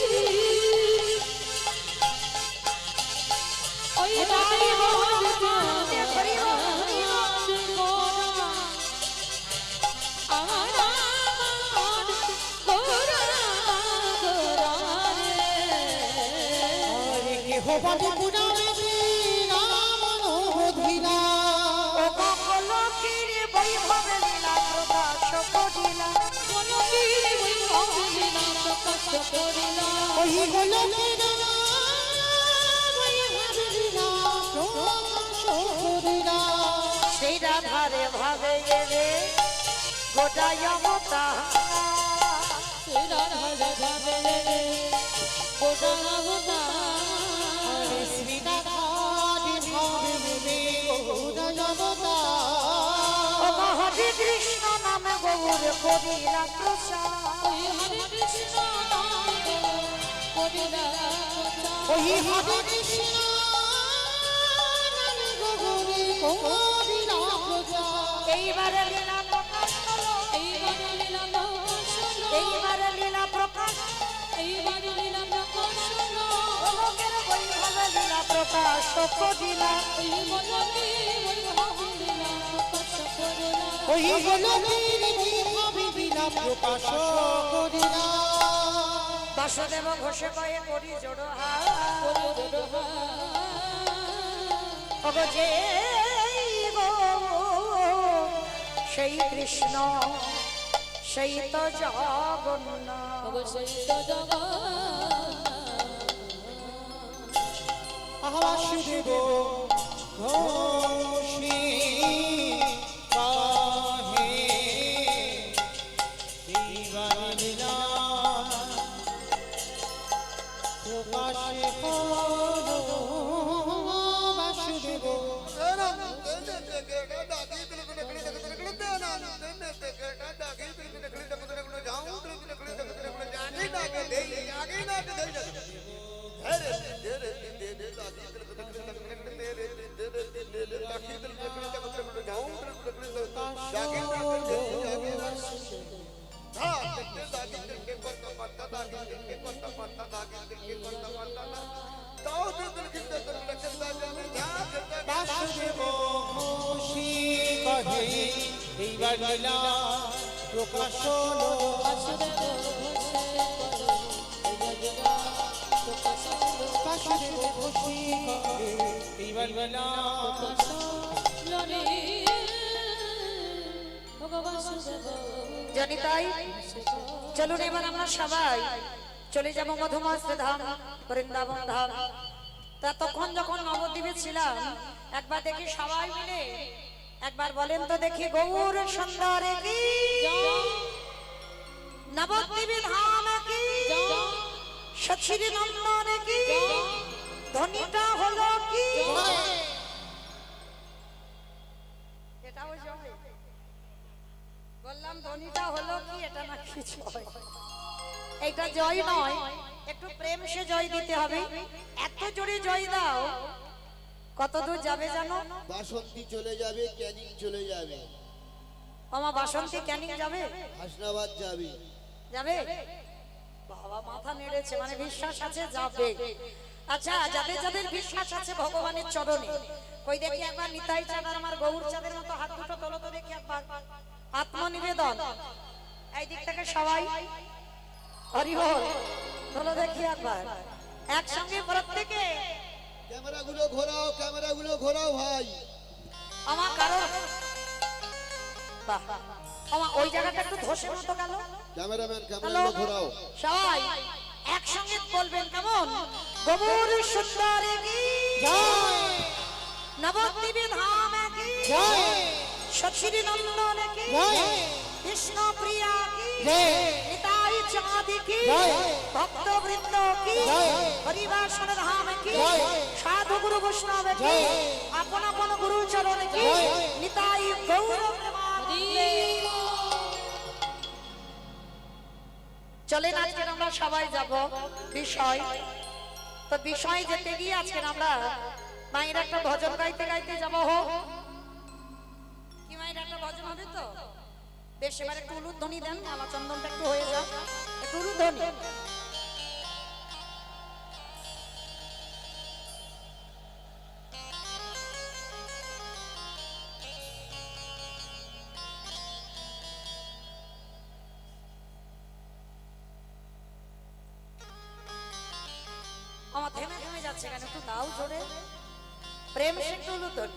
ওই বাড়ি বলতে হরি হরি গোদা আমার গোদা গোদা আরে কেহ বলে পুরাণে রাবণ বধিলা। ও কলকির বৈভবে লীলা প্রকাশ করিলা। বলবীর বৈভব লীলা প্রকাশ করিলা। ওই হলো লীলা, ওই ভাবে লীলা প্রকাশ করিলা। সেই রাধারে ভাবে এরে গোটাই অবতার। রাধা ভাবে রে গোদা গোদা আরে শ্রী রাধার ভাবে রে গোদা জগতা। ও হরে কৃষ্ণ নামে গৌর করিলা প্রচার। ওই হরে কৃষ্ণ নাম করিলা ওই হরে কৃষ্ণ নামে গৌরী করিলা প্রচার। এইবারে লীলা প্রকাশ হলো, এইবার লীলা প্রকাশ হলো। এইবারে লীলা প্রকাশ এইবার লীলা প্রকাশ হলো। লোকের বৈভবে লীলা প্রকাশ করিলা। ওই বলবীর বৈভব লীলা প্রকাশ করিলা। ওই হলো ভাবে লীলা প্রকাশ করিলা। বাসুদেব ঘোষে কয়ে করি জোড়ো হাত। করি জোড়ো ওগো যে গো সেই কৃষ্ণ সেই তো জগন্নাথ। অবশ্যই তো জগৎ বাসুদেব ঘোষী কাহে এইবার লীলা প্রকাশে করো। বাসুদেব বাসুদেব ঘোষী কহে এইবার লীলা প্রকাশ হলো। বাসুদেব ঘোষে প্রকাশ হলো। বাসুদেব ঘোষী কহে এইবার লীলা লরে ভগবান বাসুদেব জানি তাই চলুন এবার আমরা সবাই চলে যাব মধুমস্ত ধাম বৃন্দাবন ধাম। তা তখন যখন নবদ্বীপে ছিলাম একবার দেখি সবাই মিলে একবার বলেন তো দেখি গৌর সুন্দর কি নবদ্বীপে ধাম কি সচির নন্দন কি ধ্বনিটা হলো কি এটাও জয় বললাম ধ্বনিটা হলো কি এটা না কিছু হয় এইটা জয় নয় একটু প্রেম সে জয় দিতে হবে এত জোরে জয় দাও কত দূর যাবে জানো বাসন্তী চলে যাবে, ক্যানিং চলে যাবে, আমার বাসন্তী ক্যানিং যাবে হাসনাবাদ যাবে। যাবে বাবা মাথা নেড়েছে মানে বিশ্বাস আছে যাবে আচ্ছা যাদের যাদের বিশ্বাস আছে ভগবানের চরণে কই দেখি একবার নিতাই চাঁদ আর আমার গৌর চাঁদের মতো হাত দুটো তোলো তো দেখি একবার আত্মনিবেদন এই দিক থেকে সবাই হরি বল তোলো দেখি একবার একসঙ্গে প্রত্যেকে ক্যামেরাগুলো ঘোরাও ভাই। আমার কারণ বাহ আমার ওই জায়গাটা একটু ধসে মতো গেল ক্যামেরাম্যান হ্যালো ক্যামেরাগুলো ঘোরাও। সবাই একসঙ্গে বলবেন কেমন গৌর সুন্দর কি জয় নবদ্বীপে ধাম কি জয় সচির নন্দন কি জয় কৃষ্ণ প্রিয়া কি জয় নিতাই চাঁদ কি জয়। ভক্ত বৃন্দ কি জয়। হরিবাসন ধাম কি জয়। সাধু গুরু বৈষ্ণব কি জয়। আপন আপন গুরু চরণ কি জয়। নিতাই গৌর প্রেমানন্দে। চলেন আজকে আমরা সবাই যাব বিষয়। তো বিষয় যেতে গিয়ে আজকে আমরা মায়ের একটা ভজন গাইতে গাইতে যাব। হোক কি মায়ের একটা ভজন হবে তো বেশ, এবার একটু উলুধ্বনি দেন, আমার চন্দনটা একটু হয়ে যাক, একটু উলুধ্বনি। আমার থেমে থেমে যাচ্ছে কেন, একটু দাও জোরে, প্রেম সে একটু উলুধ্বনি।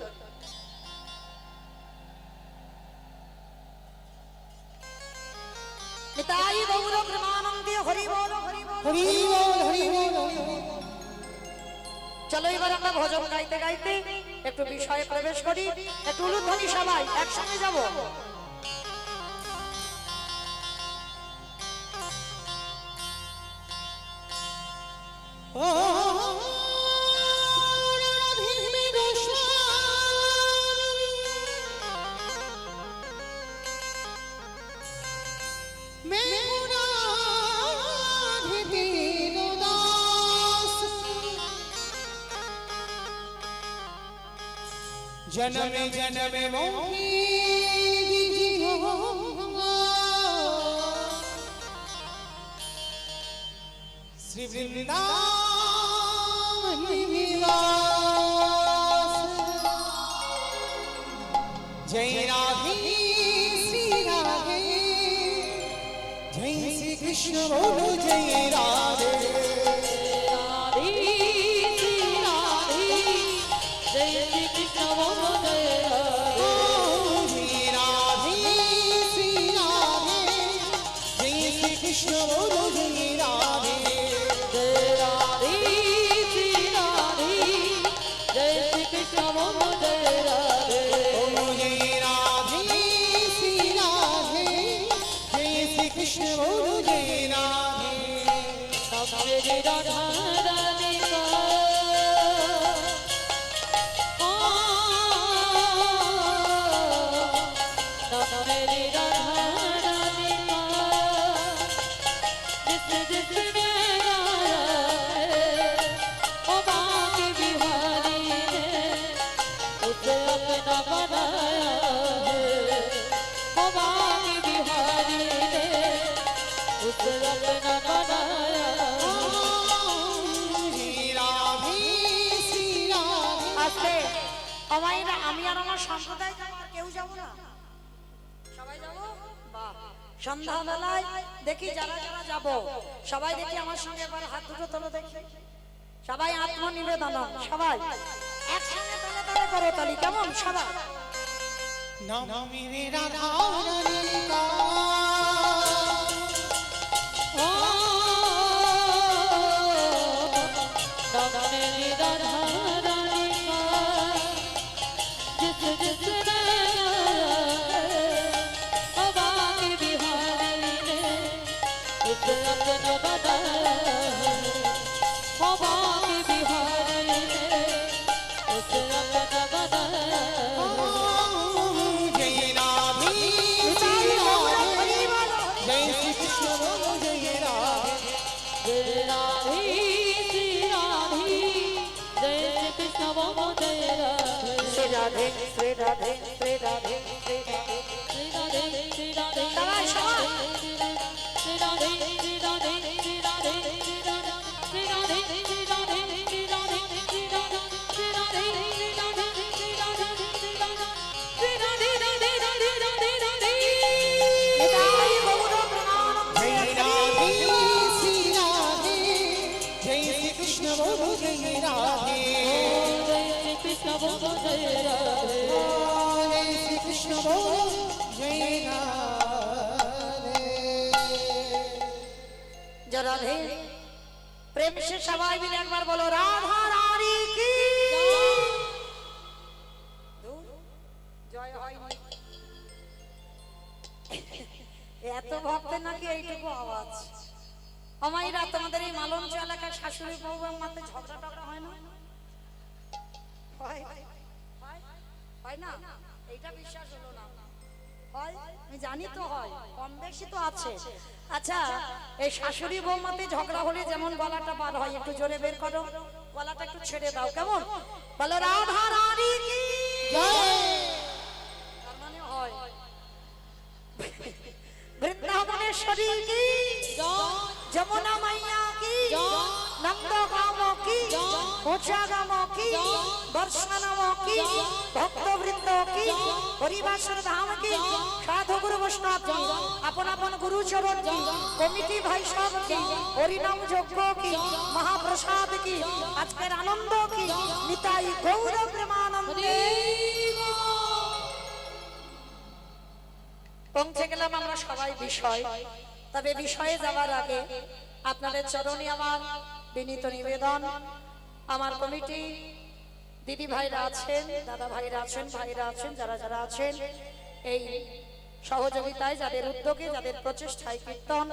নিতাই গৌর প্রেমানন্দে হরি বল হরি বল। হরি বল হরি বল হরি বল। চলো এবার আমরা ভজন গাইতে গাইতে একটু বিষয়ে প্রবেশ করি, একটু উলুধ্বনি সবাই একসঙ্গে যাব। ও রাধে গোস্বামী মেঘনা রাধে দীনদাস জনমে জনমে মোহি দিজিও श्री वृंदावन निवास जय राधे श्री राधे जय श्री कृष्ण बोलो जय राधे राधे श्री राधे जय श्री कृष्ण बोलो जय राधे जय राधे श्री राधे जय श्री कृष्ण बोलो जय राधे जय राधे श्री राधे जय श्री कृष्ण बोलो जय राधे ओ जय राधे श्री राधे जय श्री कृष्ण बोलो जय राधे सब मेरी राधा रानी का सब मेरी राधा रानी का जिसने गाया है ओ बाकी बिहारी ने उसे अपना बनाया है ओ बाकी बिहारी ने उसे अपना बनाया है श्री राधे श्री राधे আজকে আমাইরা আমি আর আমার সম্প্রদায় যাব, আর কেউ যাব না, সবাই যাব। বাহ, সন্ধ্যাবেলায় দেখি যারা যারা যাব সবাই দেখি আমার সঙ্গে এবার হাত দুটো তোলো দেখি, সবাই আত্মনিবেদন, সবাই একসঙ্গে তালে তালে করো তালি, কেমন সবাই? नाम मेरे राधा रानी का मेरी राधा रानी का जिस जिसने गाया ओ बाकी बिहारी ने उसे अपना बनाया है ओ बाकी बिहारी ने उसे अपना बनाया है जय राधे श्री राधे जय श्री कृष्ण बोलो जय राधे जय राधे श्री राधे जय श्री कृष्ण बोलो जय राधे শ্রী রাধে শ্রী রাধে শ্রী রাধে শ্রী রাধে। श्री राधे श्री राधे সবাই সবাই श्री राधे श्री राधे श्री राधे श्री राधे श्री राधे श्री राधे श्री राधे श्री राधे श्री राधे श्री राधे श्री राधे श्री राधे श्री राधे राधे राधे राधे राधे নিতাই গৌর প্রেমানন্দে जय राधे श्री राधे जय श्री कृष्ण बोलो जय राधे जय श्री कृष्ण बोलो जय राधे जय श्री कृष्ण बोलो जय राधे जय राधे। प्रेम से सबाई मिले एक बार बोलो राधा रानी की জয় হয়নি। এত ভক্তের নাকি এইটুকু আওয়াজ। অমাইরা তোমাদের এই মালঞ্চ এলাকায় শাশুড়ি বউ মাতে ঝগড়া টগড়া হয় না? হয় হয় না? এইটা বিশ্বাস হলো না। হয়, আমি জানি তো হয়, কম বেশি তো আছে। আচ্ছা, এই শাশুড়ি বৌমাতে ঝগড়া হলে যেমন গলাটা বার হয়, একটু জোরে বের করো, গলাটা একটু ছেড়ে দাও, কেমন? বলো রাধা রানী কি তার মানে হয়। বৃন্দাবনেশ্বরী কি, যমুনা মাইয়া কি, নন্দগাম কি, পূজাগাম কি, দর্শনম কি, ভক্তবৃন্দ কি, হরিবাসর ধাম কি, সাধু গুরু বৈষ্ণব কি, আপন আপন গুরু চরণ কি, কমিটি ভাই সব কি, হরিনাম যজ্ঞ কি, মহাপ্রসাদ কি, আজকের আনন্দ কি, নিতাই গৌর প্রেমানন্দে। পৌঁছে গেলাম আমরা সবাই বিষয়। তবে বিষয়ে যাওয়ার আগে আপনাদের চরণে আমার বিনীত নিবেদন, আমার কমিটি দিদি ভাইরা আছেন, দাদা ভাইরা আছেন, ভাইরা আছেন, যারা যারা আছেন এই সহযোগিতায়, যাদের উদ্যোগে, যাদের প্রচেষ্টায় কীর্তন,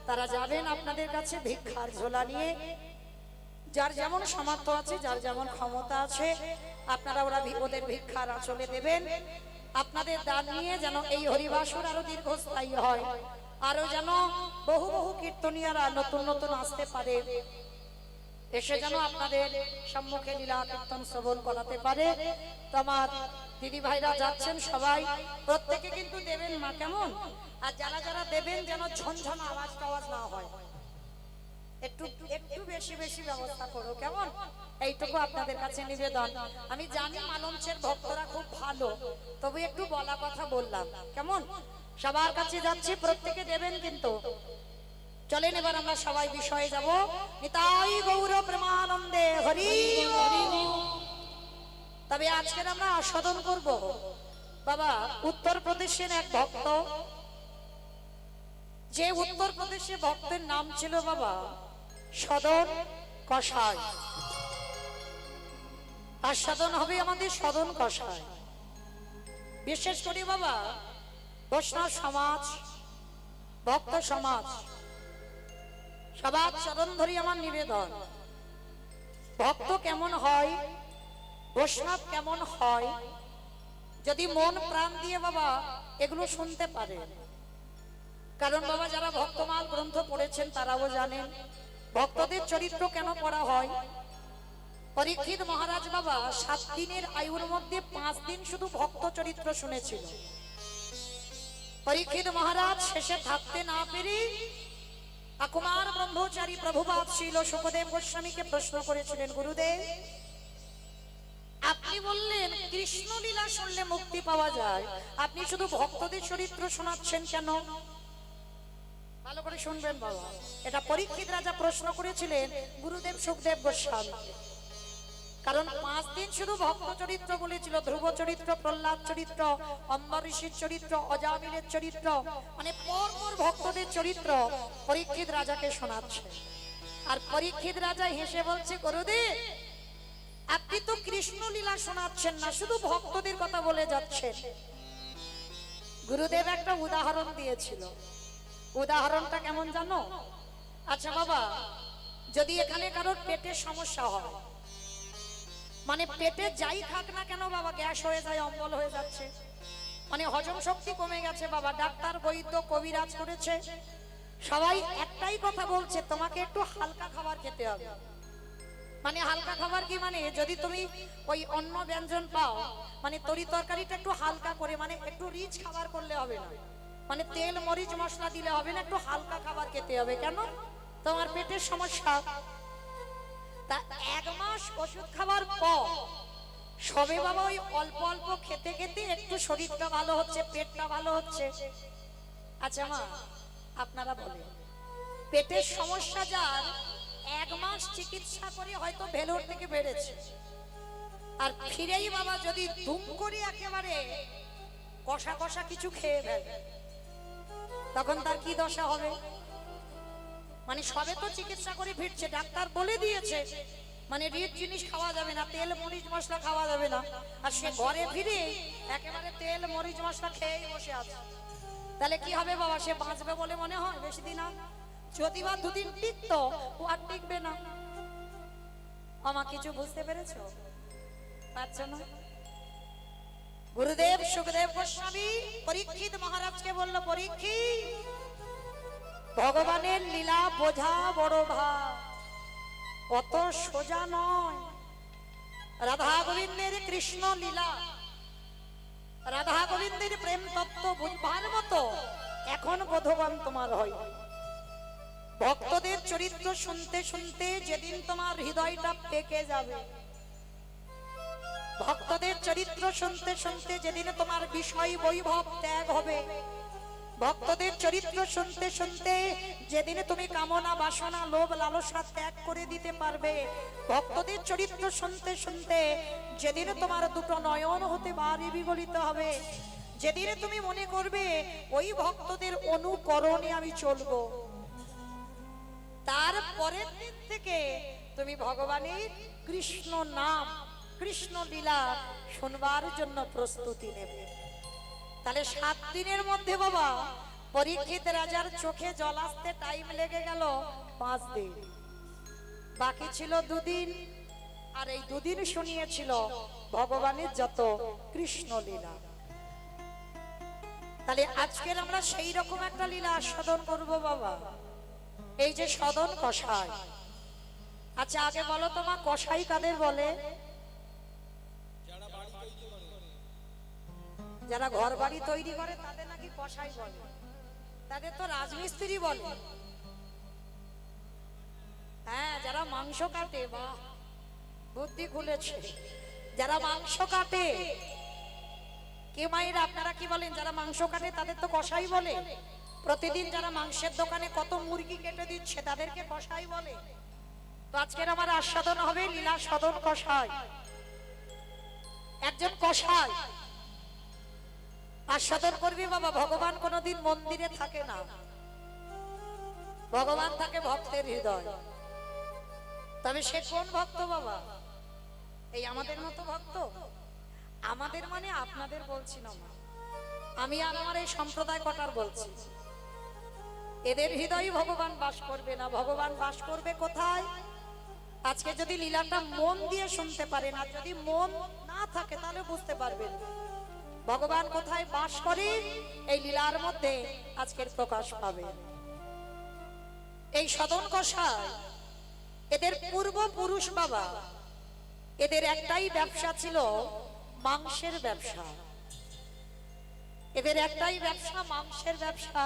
তারা যাবেন আপনাদের কাছে ভিক্ষার ঝোলা নিয়ে। যার যেমন সামর্থ্য আছে, যার যেমন ক্ষমতা আছে, আপনারা ওদের ভিক্ষার আঁচলে দেবেন। আপনাদের দান নিয়ে যেন এই হরিবাসর আরো দীর্ঘস্থায়ী হয়, আরো যেন বহু বহু কীর্তনীয়রা নতুন নতুন আসতে পারে, এসে যেন আপনাদের সম্মুখে লীলা কীর্তন শ্রবণ করাতে পারে। তো আমার দিদি ভাইরা যাচ্ছেন সবাই, প্রত্যেকে কিন্তু দেবেন মা, কেমন? আর যারা যারা দেবেন যেন ঝনঝন আওয়াজ টাওয়াজ না হয়, একটু একটু বেশি বেশি ব্যবস্থা করো, কেমন? এইটুকু আপনাদের কাছে নিবেদন। আমি জানি মালঞ্চের ভক্তরা খুব ভালো, তবে একটু বলা কথা বললাম, কেমন? সবার কাছে যাচ্ছি, প্রত্যেকে দেবেন কিন্তু। চলেন এবার আমরা সবাই বিষয়ে যাব। নিতাই গৌর প্রেমানন্দে হরি হরি। তবে আজকের আমরা আস্বাদন করব বাবা উত্তরপ্রদেশের এক ভক্ত, যে উত্তরপ্রদেশে ভক্তের নাম ছিল বাবা সদন কষাই। আস্বাদন হবে আমাদের সদন কষাই। বিশেষ করে বাবা বৈষ্ণব সমাজ, ভক্ত সমাজ, সবার চরণ ধরি আমার নিবেদন, ভক্ত কেমন হয়, বৈষ্ণব কেমন হয়, যদি মন প্রাণ দিয়ে বাবা এগুলো শুনতে পারে। কারণ বাবা যারা ভক্তমাল গ্রন্থ পড়েছেন তারাও জানেন ভক্তদের চরিত্র কেন পড়া হয়। পরীক্ষিত মহারাজ বাবা 7 দিনের আয়ুর মধ্যে 5 দিন শুধু ভক্ত চরিত্র শুনেছিল। পরীক্ষিত মহারাজ শেষে থাকতে না পেরে আকুমার ব্রহ্মচারী প্রভুপাদ শ্রীল সুখদেব গোস্বামীকে প্রশ্ন করেছিলেন, গুরুদেব আপনি বললেন কৃষ্ণ লীলা শুনলে মুক্তি পাওয়া যায়, আপনি শুধু ভক্তদের চরিত্র শোনাচ্ছেন কেন? ভালো করে শুনবেন বাবা, এটা পরীক্ষিত রাজা প্রশ্ন করেছিলেন গুরুদেব সুখদেব গোস্বামী। কারণ 5 দিন শুধু ভক্ত চরিত্র বলেছিল, ধ্রুব চরিত্র, প্রহ্লাদ চরিত্র, অম্বরীশের চরিত্র, অজামিলের চরিত্র, মানে পরপর ভক্তদের চরিত্র পরীক্ষিত রাজাকে শোনাচ্ছে। আর পরীক্ষিত রাজা হেসে বলছে, গুরুদেব আপনি তো কৃষ্ণ লীলা শোনাচ্ছেন না, শুধু ভক্তদের কথা বলে যাচ্ছেন। গুরুদেব একটা উদাহরণ দিয়েছিল। উদাহরণটা কেমন জানো? আচ্ছা বাবা, যদি এখানে কারোর পেটের সমস্যা হয়, মানে পেটে যাই খাক না কেন বাবা গ্যাস হয়ে যায়, অম্বল হয়ে যাচ্ছে, মানে হজম শক্তি কমে গেছে বাবা, ডাক্তার বৈদ্য কবিরাজ করেছে, সবাই একটাই কথা বলছে তোমাকে একটু হালকা খাবার খেতে হবে। মানে হালকা খাবার কি, মানে যদি তুমি ওই অন্ন ব্যঞ্জন পাও, মানে তরি তরকারিটা একটু হালকা করে, মানে একটু রিচ খাবার করলে হবে না, মানে তেল মরিচ মশলা দিলে হবে না, একটু হালকা খাবার খেতে হবে। কেন? তোমার পেটের সমস্যা। তা 1 মাস ওষুধ খাবার পর সবে বাবা ওই অল্প অল্প খেতে খেতে একটু শরীরটা ভালো হচ্ছে, পেটটা ভালো হচ্ছে। আচ্ছা মা আপনারা বলেন, পেটের সমস্যা যার 1 মাস চিকিৎসা করে হয়তো ভেলোর থেকে বেড়েছে, আর ফিরেই বাবা যদি ধুম করে একেবারে কষা কষা কিছু খেয়ে ফেলে, তখন তার কি দশা হবে? মানে সবে তো চিকিৎসা করে ফিরছে, ডাক্তার বলে দিয়েছে মানে রিচ জিনিস খাওয়া যাবে না, তেল মরিচ মশলা খাওয়া যাবে না, আর সে ঘরে ফিরে একেবারে তেল মরিচ মশলা খেয়েই বসে আছে, তাহলে কি হবে বাবা? সে বাঁচবে বলে মনে হয় বেশি দিন? যদি বা দুদিন টিকতো ও আর টিকবে না। আমার কিছু বুঝতে পেরেছো? পারছো না? গুরুদেব সুখদেব গোস্বামী পরীক্ষিত মহারাজকে বলল, পরীক্ষিত, ভগবানের লীলা বোঝা বড় ভার, অত সোজা নয়। রাধা গোবিন্দের কৃষ্ণ লীলা, রাধা গোবিন্দের প্রেম তত্ত্ব বুঝবার মতো এখন বোধবান তোমার হয়। ভক্তদের চরিত্র শুনতে শুনতে যেদিন তোমার হৃদয়টা পেকে যাবে, ভক্তদের চরিত্র শুনতে শুনতে যেদিন তোমার বিষয় বৈভব ত্যাগ হবে, ভক্তদের চরিত্র শুনতে শুনতে যেদিন তুমি কামনা বাসনা লোভ লালসা ত্যাগ করে দিতে পারবে, ভক্তদের চরিত্র শুনতে শুনতে যেদিন তোমার দুটো নয়ন হতে বাড়ি বিগলিত হবে, যেদিন তুমি মনে করবে ওই ভক্তদের অনুকরণে আমি চলবো, তার পরের দিন থেকে তুমি ভগবানের কৃষ্ণ নাম কৃষ্ণ লীলা শুনবার জন্য প্রস্তুতি নেবে। তাহলে 7 দিনের মধ্যে বাবা পরীক্ষিত রাজার চোখে জল আসতে টাইম লেগে গেল 5 দিন, বাকি ছিল 2 দিন। আর এই 2 দিন শুনিয়েছিল ভগবানের যত কৃষ্ণ লীলা। তাহলে আজকের আমরা সেই রকম একটা লীলা আস্বাদন করব বাবা, এই যে সদন কষাই। আচ্ছা আগে বলো তো মা, কষাই কাদের বলে? যারা ঘর বাড়ি তৈরি করে তাদের নাকি কষাই বলে, তাদের তো রাজমিস্ত্রি বলে। হ্যাঁ, যারা মাংস কাটে, বা বুদ্ধি খুলেছে, যারা মাংস কাটে, কে মায়েরা আপনারা কি বলেন? যারা মাংস কাটে তাদের তো কষাই বলে। প্রতিদিন যারা মাংসের দোকানে কত মুরগি কেটে দিচ্ছে তাদেরকে কষাই বলে। তো আজকের আমার আস্বাদন হবে লীলা সদন কষাই। একজন কষাই আস্বাদন করবি বাবা। ভগবান কোনোদিন মন্দিরে থাকে না, ভগবান থাকে ভক্তের হৃদয়। তবে সে কোন ভক্ত বাবা? এই আমাদের মতো ভক্ত। আমাদের মানে আপনাদের বলছি না, আমি আর আমার এই সম্প্রদায় কটার বলছি। এদের হৃদয়ে ভগবান বাস করবে না। ভগবান বাস করবে কোথায়? আজকে যদি লীলাটা মন দিয়ে শুনতে পারেন, আর যদি মন না থাকে তাহলে বুঝতে পারবেন ভগবান কোথায় বাস করে। এই লীলার মধ্যে আজকের প্রকাশ পাবে। এই সদন কষাই এদের পূর্বপুরুষ বাবা, এদের একটাই ব্যবসা ছিল, মাংসের ব্যবসা। এদের একটাই ব্যবসা, মাংসের ব্যবসা।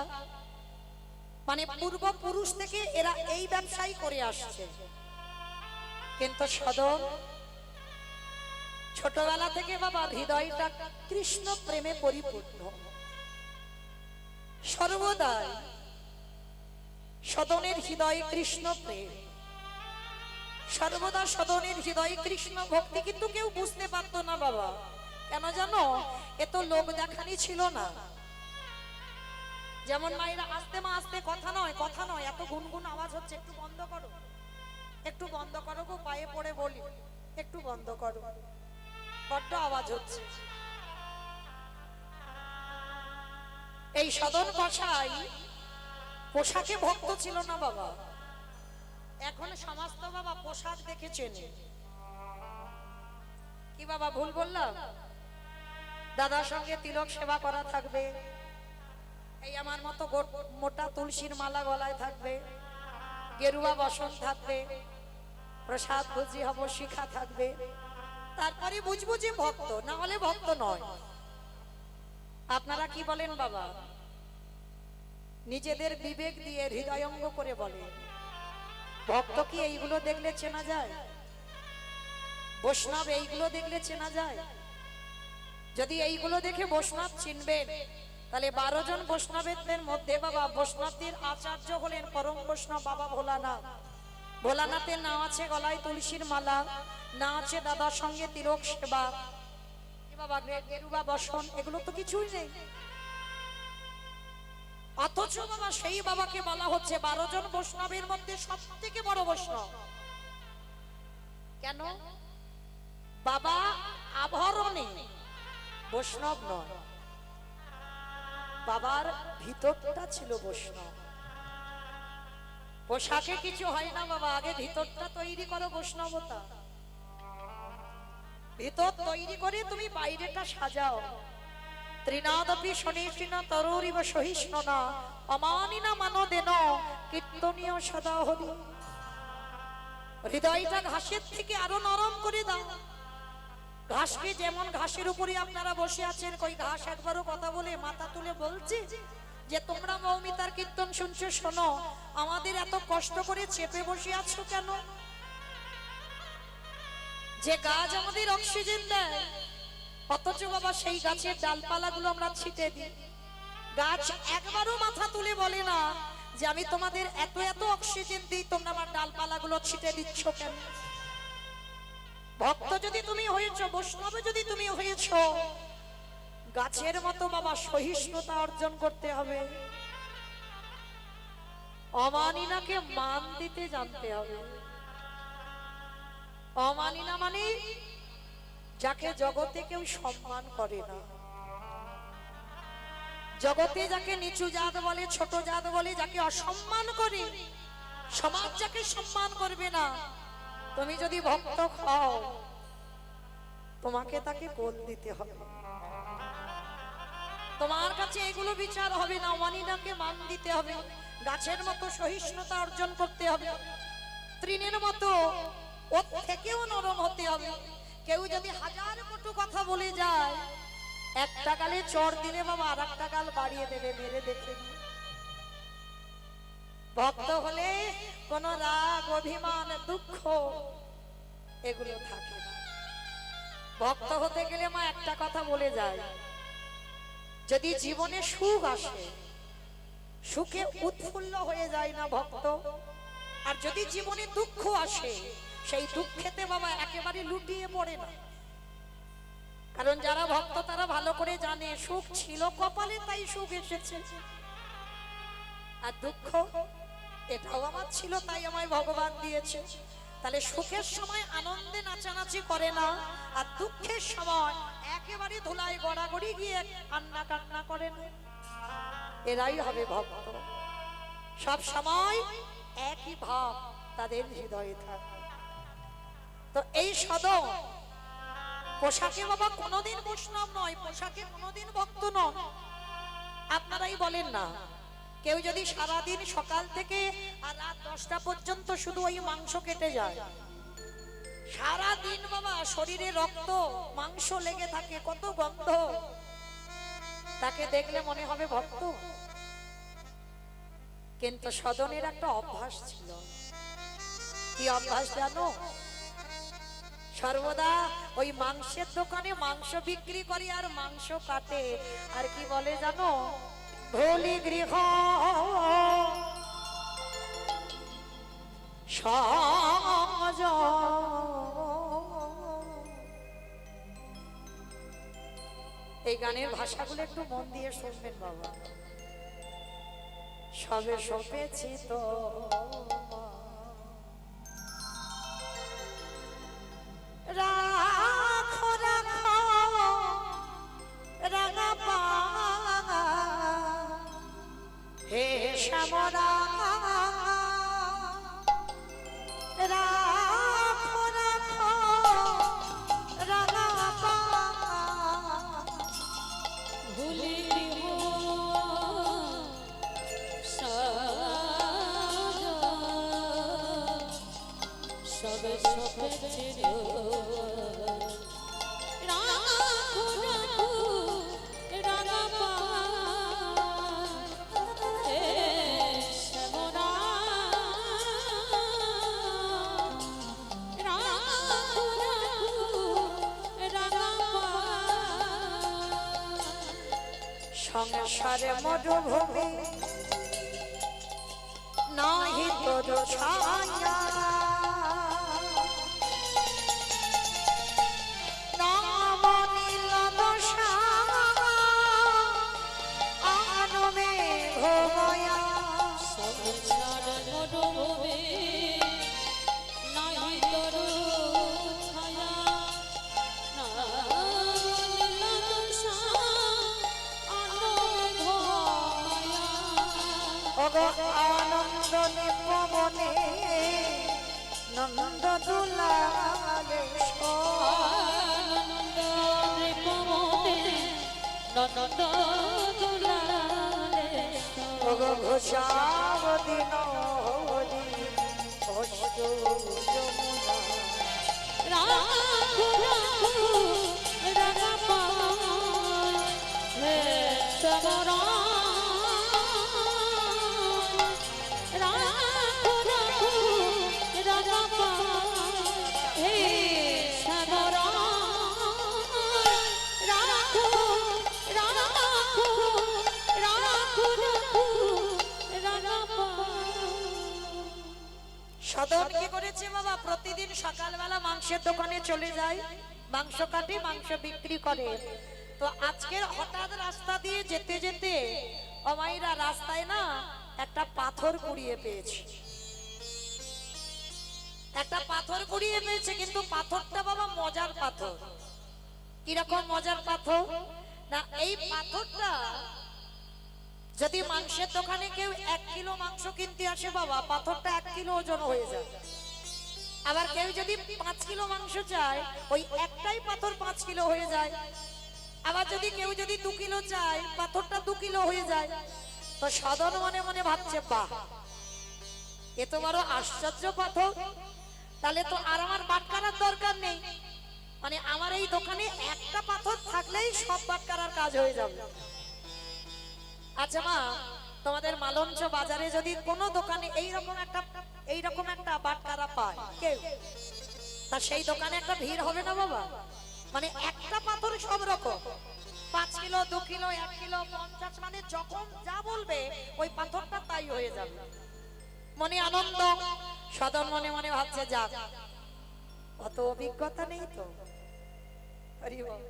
মানে পূর্বপুরুষ থেকে এরা এই ব্যবসাই করে আসছে। কিন্তু সদন ছোটবেলা থেকে বাবা হৃদয়টা কৃষ্ণ প্রেমে পরিপূর্ণ। সর্বদাই সদনের হৃদয়ে কৃষ্ণ প্রেম, সর্বদা সদনের হৃদয়ে কৃষ্ণ ভক্তি। কিন্তু কেউ বুঝতে পারতো না বাবা, কেন জানো? এত লোক দেখানি ছিল না। যেমন মায়েরা আস্তে মা আস্তে, কথা নয় কথা নয়, এত গুনগুন আওয়াজ হচ্ছে, একটু বন্ধ করো, একটু বন্ধ করো গো, পায়ে পড়ে বলি, একটু বন্ধ করো, বড্ড আওয়াজ হচ্ছে। এই সদন কষাই পোশাকে ভক্ত ছিল না বাবা। এখন সমস্ত বাবা পোশাক দেখে চেনে। কি বাবা ভুল বললাম? দাদার সঙ্গে তিলক সেবা করা থাকবে, এই আমার মতো মোটা তুলসীর মালা গলায় থাকবে, গেরুয়া বসন থাকবে, প্রসাদ ভুজি হব শিখা থাকবে, তারপরে বুঝবো যে ভক্ত, না হলে ভক্ত নয়। আপনারা কি বলেন বাবা? নিজেদের বিবেক দিয়ে হৃদয়ঙ্গ করে বলে, ভক্ত কি এইগুলো দেখলে চেনা যায়? বৈষ্ণব এইগুলো দেখলে চেনা যায়? যদি এইগুলো দেখে বৈষ্ণব চিনবেন, তাহলে 12 জন বৈষ্ণবের মধ্যে বাবা বৈষ্ণবদের আচার্য হলেন পরম বৈষ্ণব বাবা ভোলানাথ। ভোলানাথের নাম আছে গলায় তুলসীর মালা, না আছে দাদার সঙ্গে তিলক সেবা, বাবা গেরুয়া বসন, এগুলো তো কিছুই নেই। অথচ বাবা সেই বাবাকে বলা হচ্ছে 12 জন বৈষ্ণবের মধ্যে সব থেকে বড় বৈষ্ণব। কেন? বাবা আভরণে বৈষ্ণব নয়, বাবার ভিতরটা ছিল বৈষ্ণব। পোশাকে কিছু হয় না বাবা, আগে ভিতরটা তৈরি করো বৈষ্ণবতা। ভিতর তৈরি করে তুমি বাইরেটা সাজাও। ত্রিনাদপি শনিষ্ঠিন তরুরিব সহিষ্ণুনা অমানিনা মানদেন কীর্তনীয় সদা হরি। হৃদয়টা ঘাসের থেকে আরো নরম করে দাও। ঘাসকে যেমন ঘাসের উপরে আপনারা বসে আছেন, কই ঘাস একবারও কথা বলে মাথা তুলে বলছে যে তোমরা মৌমিতার কীর্তন শুনছো, শোনো, আমাদের এত কষ্ট করে চেপে বসে আছো কেন? যে গাছ আমাদের অক্সিজেন দেয়, অথচ বাবা সেই গাছের ডালপালাগুলো আমরা ছিটে দিই। গাছ একবারও মাথা তুলে বলে না যে আমি তোমাদের এত এত অক্সিজেন দিই, তোমরা আমার ডালপালাগুলো ছিটে দিচ্ছ কেন? ভক্ত যদি তুমি হয়েছো, বৈষ্ণব যদি তুমি হয়েছো, গাছের মতো বাবা সহিষ্ণুতা অর্জন করতে হবে। অমানিনাকে মান দিতে জানতে হবে। অমানিনা মানে যাকে জগতে কেউ সম্মান করে না, জগতে যাকে নিচু জাত বলে, ছোট জাত বলে, যাকে অসম্মান করে, সমাজ যাকে সম্মান করবে না, তুমি যদি ভক্ত হও তোমাকে তাকে কোল দিতে হবে। তোমার কাছে এগুলো বিচার হবে না, অমানিনাকে মান দিতে হবে, গাছের মতো সহিষ্ণুতা অর্জন করতে হবে, তৃণের মতো ওর থেকেও নরম হতে হবে। কেউ যদি হাজার কটু কথা বলে যায়, একটা গালে চড় দিলে বাবা আর একটা গাল বাড়িয়ে দেবে, মেরে দেখে নিয়ে। ভক্ত হলে কোন রাগ, অভিমান, দুঃখ এগুলো থাকে না। ভক্ত হতে গেলে মা একটা কথা বলে যায়, যদি জীবনে সুখ আসে, সুখে উৎফুল্ল হয়ে যায় না ভক্ত, আর যদি জীবনে দুঃখ আসে, সেই দুঃখেতে বাবা একেবারে লুটিয়ে পড়ে না। কারণ যারা ভক্ত তারা ভালো করে জানে সুখ ছিল কপালে, তাই সুখ এসেছে, আর দুঃখ এটাও আমার ছিল, তাই আমায় ভগবান দিয়েছে। তাহলে সুখের সময় আনন্দে নাচানাচি করে না, আর দুঃখের সময় একেবারে ধুলায় গড়াগড়ি গিয়ে কান্না কান্না করে না, এরাই হবে ভক্ত। সব সময় একই ভাব তাদের হৃদয়ে থাকে। তো এই সদন পোশাকে বাবা কোনোদিন বৈষ্ণব নয়, পোশাকে কোনোদিন ভক্ত নয়। আপনারাই বলেন না, কেউ যদি সারাদিন সকাল থেকে আর রাত 10টা পর্যন্ত শুধু ওই মাংস কেটে যায়, সারাদিন বাবা শরীরে রক্ত মাংস লেগে থাকে, কত গন্ধ, তাকে দেখলে মনে হবে ভক্ত? কিন্তু সদনের একটা অভ্যাস ছিল। কি অভ্যাস জানো? সর্বদা ওই মাংসের দোকানে মাংস বিক্রি করে আর মাংস কাটে, আর কি বলে জানো? ভোলি গৃহ সজ। এই গানের ভাষাগুলো একটু মন দিয়ে শুনবেন বাবা। সবে সপেছি তো রাখো রাখো রাঙা পা, হে শ্যামরা রাখো রাখো রাঙা পা, ভুলি সবে সপেছি রাখো রাখো রাঙা পা, হে শ্যামরা রাখো রাখো রাঙা পা। সংসারে মরুভূমি নাহি তোর ছায়া, নাম নীল দশা আনমে ঘোময়া। সংসার মরুভূমি নাহি তোর ছায়া, নাম দশা আনন্দ মায়া। ওগো আনন্দ নিপবন নন্দ দুলালে আনন্দ নৃপমতে নন্দ দুলালে ঘোষাব দিন হরি অষ্ট যমুনা রাখু রাখু রাগাপাল হে সমরা রাখু রাখু রাগাপাল হে সমরা রাখু রাখু রাখু রাখু রাগাপাল। সদন কি করেছে বাবা, প্রতিদিন সকালবেলা মাংসের দোকানে চলে যায়, মাংস কাটে, মাংস বিক্রি করে। তো আজকের হঠাৎ রাস্তা দিয়ে যেতে যেতে অমাইরা রাস্তায় না একটা পাথর কুড়িয়ে পেয়েছে, একটা পাথর কুড়িয়ে পেয়েছে। কিন্তু পাথরটা বাবা মজার পাথর। কিরকম মজার পাথর না, এই পাথরটা যদি মাংসের দোকানে কেউ 1 কিলো মাংস কিনতে আসে বাবা, পাথরটা 1 কিলো ওজন হয়ে যায়। আবার কেউ যদি 5 কিলো মাংস চায়, ওই একটাই পাথর 5 কিলো হয়ে যায়। আবার যদি কেউ 2 কিলো চায়, পাথরটা 2 কিলো হয়ে যায়। তো সদন মনে মনে ভাবছে, বাহ, এ তো বড় আশ্চর্য পাথর, তাহলে তো আর আমার বাটকারার দরকার নেই। মানে আমার এই দোকানে একটা পাথর থাকলেই সব বাটকারার কাজ হয়ে যাবে। আচ্ছা মা, তোমাদের মালঞ্চ বাজারে যদি কোনো দোকানে এইরকম একটা বাটকারা পায় কেউ, তা সেই দোকানে একটা ভিড় হবে না বাবা? মানে একটা পাথর সব রকম, 5 কিলো 2 কিলো 1 কিলো 50, মানে যখন যা বলবে ওই পাথরটা তাই হয়ে যাবে। মনে আনন্দ, সদন মনে মনে ভাবছে, যাক, অত অভিজ্ঞতা নেই তো। হরি বল।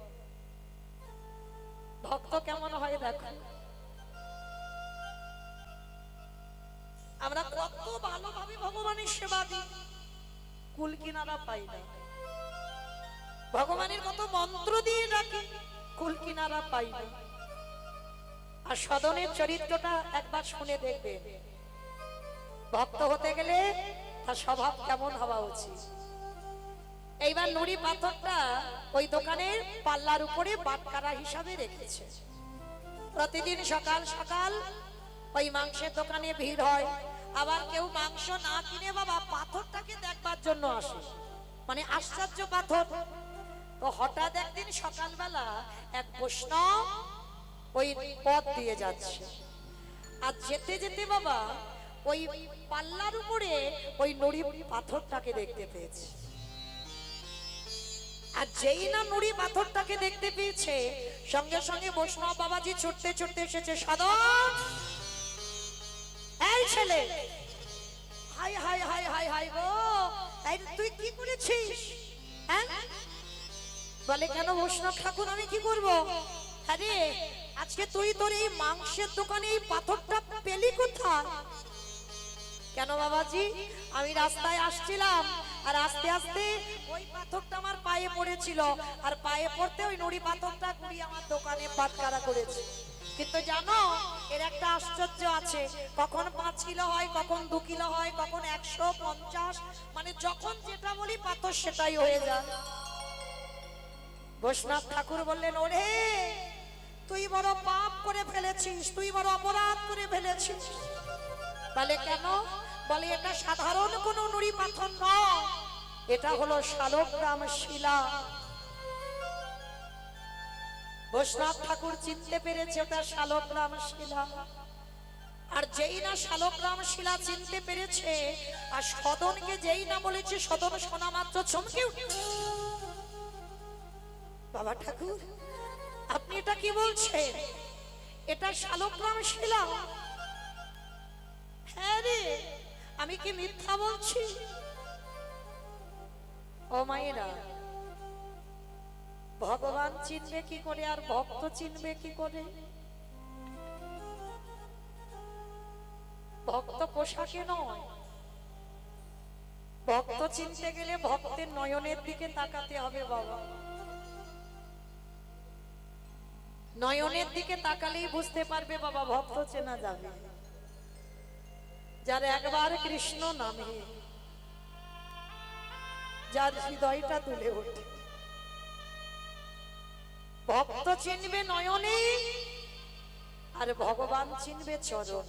ভক্ত কেমন হয় দেখো, আমরা কত ভালোভাবে ভগবানের সেবা দিই, কুল কিনারা পাই না। ভগবানের কত মন্ত্র দিয়ে ডাকি, কুল কিনারা পাই না। আর সদনের চরিত্রটা একবার শুনে দেখবে, ভক্ত হতে গেলে তার স্বভাব কেমন হওয়া উচিত। এইবার নুড়ি পাথরটা ওই দোকানের পাল্লার উপরে বাটকারা হিসাবে রেখেছে। প্রতিদিন সকাল সকাল ওই মাংসের দোকানে ভিড় হয়। আবার কেউ মাংস না কিনে বাবা পাথরটাকে দেখবার জন্য আসে, মানে আশ্চর্য পাথর। তো হঠাৎ একদিন সকালবেলা এক বৈষ্ণব ওই পথ দিয়ে যাচ্ছে, আর যেতে যেতে বাবা ওই পাল্লার উপরে ওই নুড়ি পাথরটাকে দেখতে পেয়েছে। আর যেই না নুড়ি পাথরটাকে দেখতে পেয়েছে, সঙ্গে সঙ্গে বৈষ্ণব বাবাজি ছুটতে ছুটতে এসেছে। সদন, এই ছেলে, হাই হাই হাই হাই হাই গো, এই তুই কি করেছিস? হ্যাঁ, বলে কেন বৈষ্ণব ঠাকুর, আমি কি করব? আরে আজকে তুই তোর এই মাংসের দোকানে এই পাথরটা পেলি কোথায়? কেন বাবাজি, আমি রাস্তায় আসছিলাম, আর আস্তে আস্তে ওই পাথরটা আমার পায়ে পড়েছিল, আর পায়ে পড়তে ওই নুড়ি পাথরটা কুড়িয়ে আমার দোকানে পাটকারা করেছে। কিন্তু জানো, এর একটা আশ্চর্য আছে, কখন 5 কিলো হয়, কখন 2 কিলো হয়, কখন 150, মানে যখন যেটা বলি পাথর সেটাই হয়ে যায়। বৈষ্ণব ঠাকুর বললেন, ওরে তুই বড় পাপ করে ফেলেছিস, তুই বড় অপরাধ করে ফেলেছিস। বলে কেন? বলে এটা সাধারণ কোনো নুড়ি পাথর নয়, এটা হলো শালগ্রাম শিলা। বৈষ্ণব ঠাকুর চিনতে পেরেছে ওটা শালগ্রাম শিলা। আর যেই না শালগ্রাম শিলা চিনতে পেরেছে, আর সদনকে যেই না বলেছে, সদন শোনা মাত্র চমকে উঠে, বাবা ঠাকুর আপনি এটা কি বলছেন? এটা শালগ্রাম শিলা? হ্যাঁ রে, আমি কি মিথ্যা বলছি? ও মায়েরা, ভগবান চিনবে কি করে আর ভক্ত চিনবে কি করে? ভক্ত পোশাকে নয়, ভক্ত চিনতে গেলে ভক্তের নয়নের দিকে তাকাতে হবে বাবা। নয়নের দিকে তাকালেই বুঝতে পারবে বাবা, ভক্ত চেনা যাবে। যার একবার কৃষ্ণ নামে যার হৃদয়টা তুলে ওঠে। ভক্ত চিনবে নয়নে, আর ভগবান চিনবে চরণ।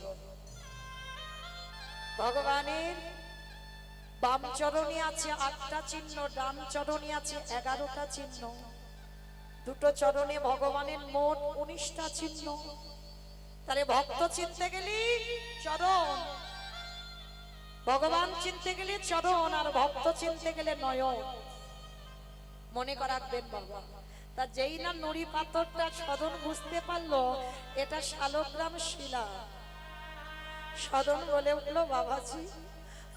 ভগবানের বাম চরণে আছে 8টা চিহ্ন, ডান চরণে আছে 11টা চিহ্ন। দুটো চরণে ভগবানের মোট 19টা চিহ্ন। তাহলে ভক্ত চিনতে গেলে চরণ, ভগবান চিনতে গেলে চরণ, আর ভক্ত চিনতে গেলে নয়ন। মনে রাখবেন বাবা। তা যেই না নুড়ি পাথরটা সদন বুঝতে পারলো এটা শালগ্রাম শিলা, সদন বলে উঠলো, বাবাজি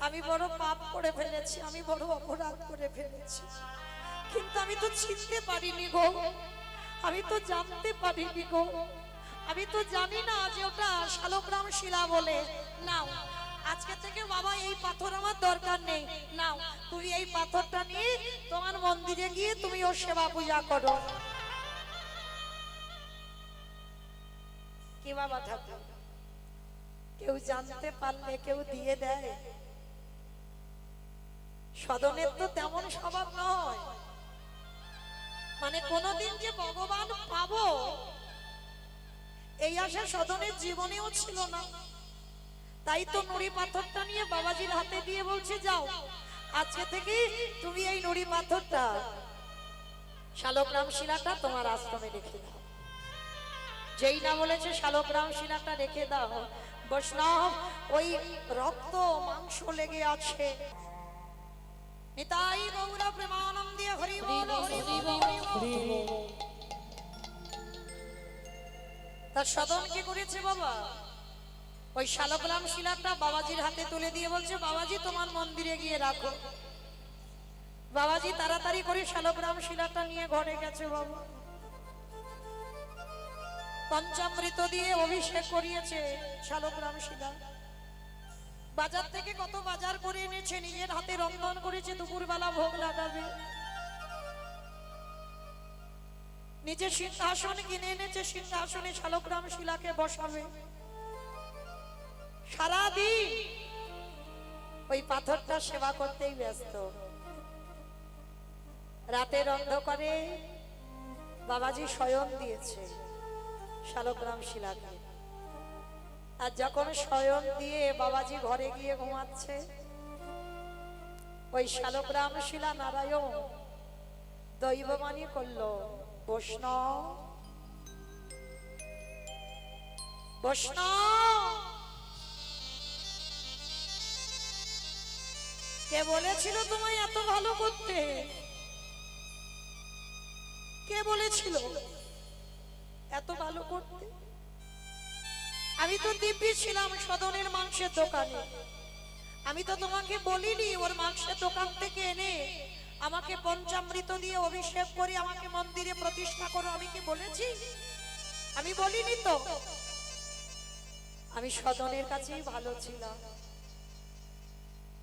আমি বড় পাপ করে ফেলেছি, আমি বড় অপরাধ করে ফেলেছি, কিন্তু আমি তো চিনতে পারিনি গো, আমি তো জানতে পারিনি গো, আমি তো জানি না যে ওটা শালগ্রাম শিলা বলে। নাও আজকে থেকে বাবা এই পাথর আমার দরকার নেই, নাও তুমি এই পাথরটা নিয়ে তোমার মন্দিরে গিয়ে তুমি ওর সেবা পূজা করো। কি বাবা ঠাকুর, কেউ জানতে পারলে কেউ দিয়ে দেয়? সদনের তো তেমন স্বভাব নয়, মানে কোনদিন যে ভগবান পাবো এই আশা সদনের জীবনেও ছিল না। তাই তো নুড়ি পাথরটা নিয়ে বাবাজির হাতে দিয়ে বলছে, যাও আজকে থেকে তুমি এই নুড়ি পাথরটা শালগ্রাম শিলাটা তোমার আশ্রমে রেখে দাও। যেই না বলেছে শালগ্রাম শিলাটা রেখে দাও, বৈষ্ণব ওই রক্ত মাংস লেগে আছে। নিতাই গৌর প্রেমানন্দে হরি বল হরি বল হরি বল। তার সদন কি করেছে বাবা, ওই শালগ্রাম শিলাটা বাবাজির হাতে তুলে দিয়ে বলছে, বাবাজি তোমার মন্দিরে গিয়ে রাখো। বাবাজি তাড়াতাড়ি করে শালগ্রাম শিলাটা নিয়ে ঘরে গেছে বাবা। পঞ্চামৃত দিয়ে অভিষেক করিয়েছে শালগ্রাম শিলা। বাজার থেকে কত বাজার করে এনেছে, নিজের হাতে রন্ধন করেছে, দুপুরবেলা ভোগ লাগাবে। নিজে সিংহাসন কিনে এনেছে, সিংহাসনে শালগ্রাম শিলাকে বসাবে। সারাদিন ওই পাথরটা সেবা করতেই ব্যস্ত। রাতের অন্ধকারে বাবাজি শয়ন দিয়েছে শালগ্রাম শিলাকে। আর যখন শয়ন দিয়ে বাবাজি ঘরে গিয়ে ঘুমাচ্ছে, ওই শালগ্রাম শিলা নারায়ণ দৈববাণী করলো, বৈষ্ণব বৈষ্ণব কে বলেছিল তোমায় এত ভালো করতে? কে বলেছিল এত ভালো করতে? আমি তো দিব্যি ছিলাম সদনের মাংসের দোকানে, আমি তো তোমাকে বলিনি ওর মাংসের দোকান থেকে এনে আমাকে পঞ্চামৃত দিয়ে অভিষেক করে আমাকে মন্দিরে প্রতিষ্ঠা করো, আমি কি বলেছি? আমি বলিনি তো। আমি সদনের কাছেই ভালো ছিলাম।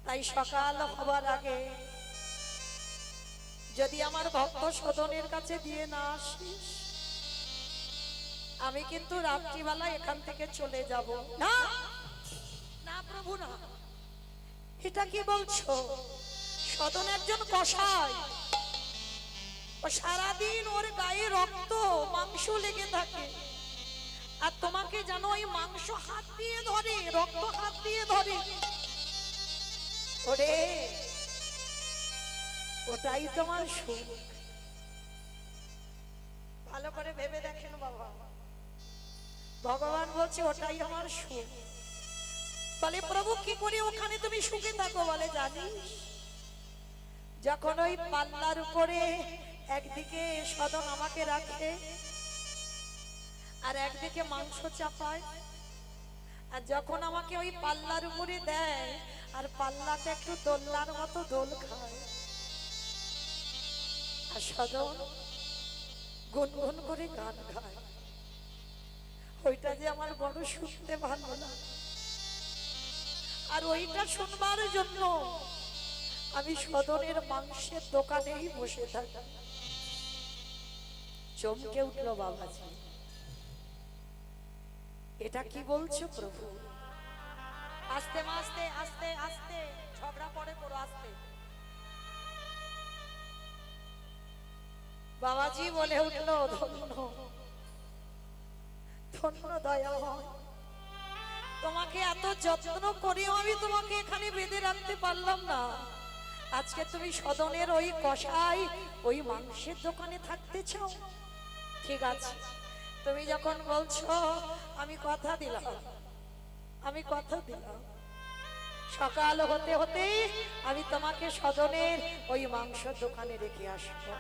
তাই সকাল হবার আগে যদি আমার ভক্ত সদনের কাছে দিয়ে না আসিস, আমি কিন্তু রাত্রিবেলা এখান থেকে চলে যাব। না না প্রভু না, এটা কি বলছো? সদন একজন কসাই, ও সারাদিন ওর গায়ে রক্ত মাংস লেগে থাকে, আর তোমাকে জানো ওই মাংস হাত দিয়ে ধরে, রক্ত হাত দিয়ে ধরে। ওরে ওটাই তোমার সুখ। ভালো করে ভেবে দেখেন বাবা, ভগবান বলছে ওটাই আমার সুখ। বলে প্রভু কি করে ওখানে তুমি সুখে থাকো? বলে জানিস, যখন ওই পাল্লার উপরে একদিকে সদন আমাকে রাখে আর একদিকে মাংস চাপায়, আর যখন আমাকে ওই পাল্লার উপরে দেয় আর পাল্লাটা একটু দোলনার মতো দোল খায়, আর সদন গুনগুন করে গান গায়, ওইটা যে আমার বড় শুনতে ভালো লাগে। আর ওইটা শুনবার জন্য আমি সদনের মাংসের দোকানেই বসে থাকি। চমকে উঠলো বাবাজি, এটা কি বলছো প্রভু? আস্তে আস্তে আস্তে আস্তে ঝগড়া পড়ে করো, আস্তে বাবাজি বলে উঠলো, ধন্য ধন্য দয়াময়, তোমাকে এত যত্ন করেও আমি তোমাকে এখানে বেঁধে রাখতে পারলাম না। আজকে তুমি সদনের ওই কষাই ওই মাংসের দোকানে থাকতে চাও? ঠিক আছে, তুমি যখন বলছো আমি কথা দিলাম, আমি কথা দিলাম, সকাল হতে হতেই আমি তোমাকে সদনের ওই মাংস দোকানে রেখে আসবো।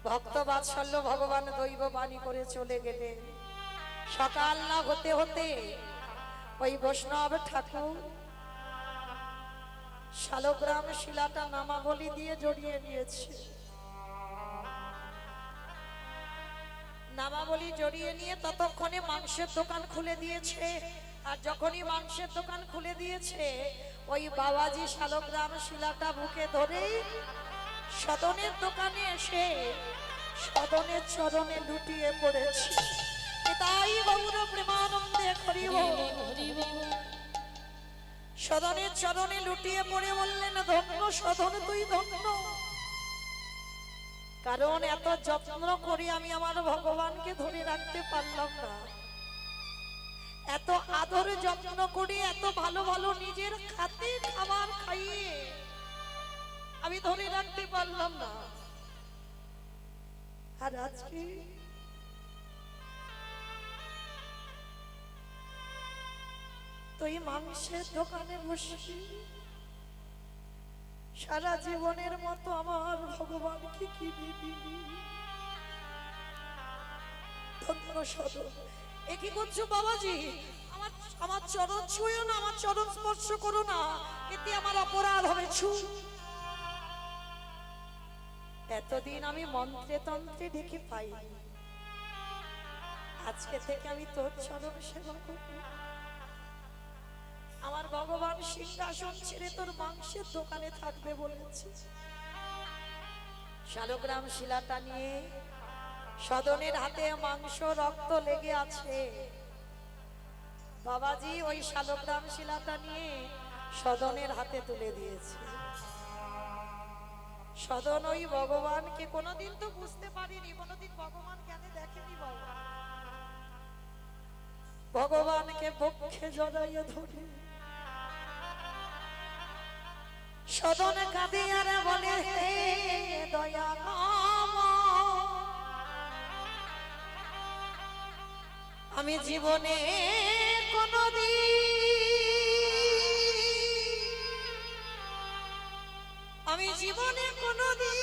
ভক্ত বাৎসল্য ভগবান দৈব বাণী করে চলে গেলেন। সকাল না হতে হতে ওই বৈষ্ণব ঠাকুর শালগ্রাম শিলাটা নামাবলী দিয়ে জড়িয়ে নিয়েছে। নামাবলী জড়িয়ে নিয়ে ততক্ষণে মাংসের দোকান খুলে দিয়েছে। আর যখনই মাংসের দোকান খুলে দিয়েছে, ওই বাবাজি শালগ্রাম শিলাটা বুকে ধরে সদনের দোকানে এসে সদনের চরণে লুটিয়ে পড়েছে। তাই গৌর প্রেমানন্দে করিব, সদনের চরণে লুটিয়ে পড়ে বললেন, ধন্য সদন তুই ধন্য, কারণ এত যত্ন করে আমি আমার ভগবানকে ধরে রাখতে পারলাম না। এত আদর যত্ন করে এত ভালো ভালো নিজের খাতে খাবার খাইয়ে আমি ধরে রাখতে পারলাম না। আর আজকে তুই মাংসের দোকানে বসে সারা জীবনের মতো আমার ভগবানকে কি দিবি? ধন্য সদন, এ কি করছো বাবাজি? আমার আমার চরণ ছুঁয়ো না, আমার চরণ স্পর্শ করো না, এতে আমার অপরাধ হবে। ছু, এতদিন আমি মন্ত্রে তন্ত্রে ডেকে পাই, আজকে থেকে আমি তোর চরণ সেবা করব। আমার ভগবান সিংহাসন ছেড়ে তোর মাংসের দোকানে থাকবে বলেছে। শালগ্রাম শিলাটা নিয়ে সদনের হাতে মাংস রক্ত লেগে আছে। বাবাজি ওই শালগ্রাম শিলাটা নিয়ে সদনের হাতে তুলে দিয়েছে। সদন ওই ভগবানকে কোনোদিন তো বুঝতে পারিনি, কোনোদিন ভগবান কেন দেখেনি বাবা। ভগবানকে বক্ষে জড়াইয়ে ধরে সদন কাঁদে আর বলে, হে দয়া আমি জীবনে কোনোদিন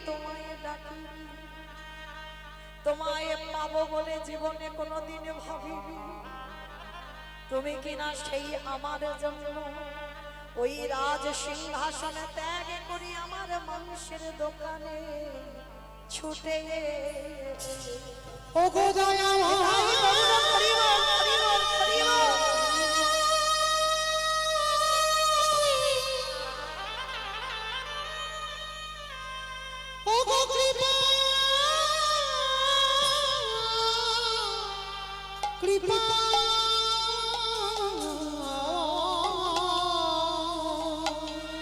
তোমায় ডাকিনি, তোমায় পাবো বলে জীবনে কোনোদিন ভাবিনি। তুমি কিনা সেই আমার জন্য ওই রাজ সিংহাসনে ত্যাগ করি আমার মাংসের দোকানে ছুটে ও গো কৃপা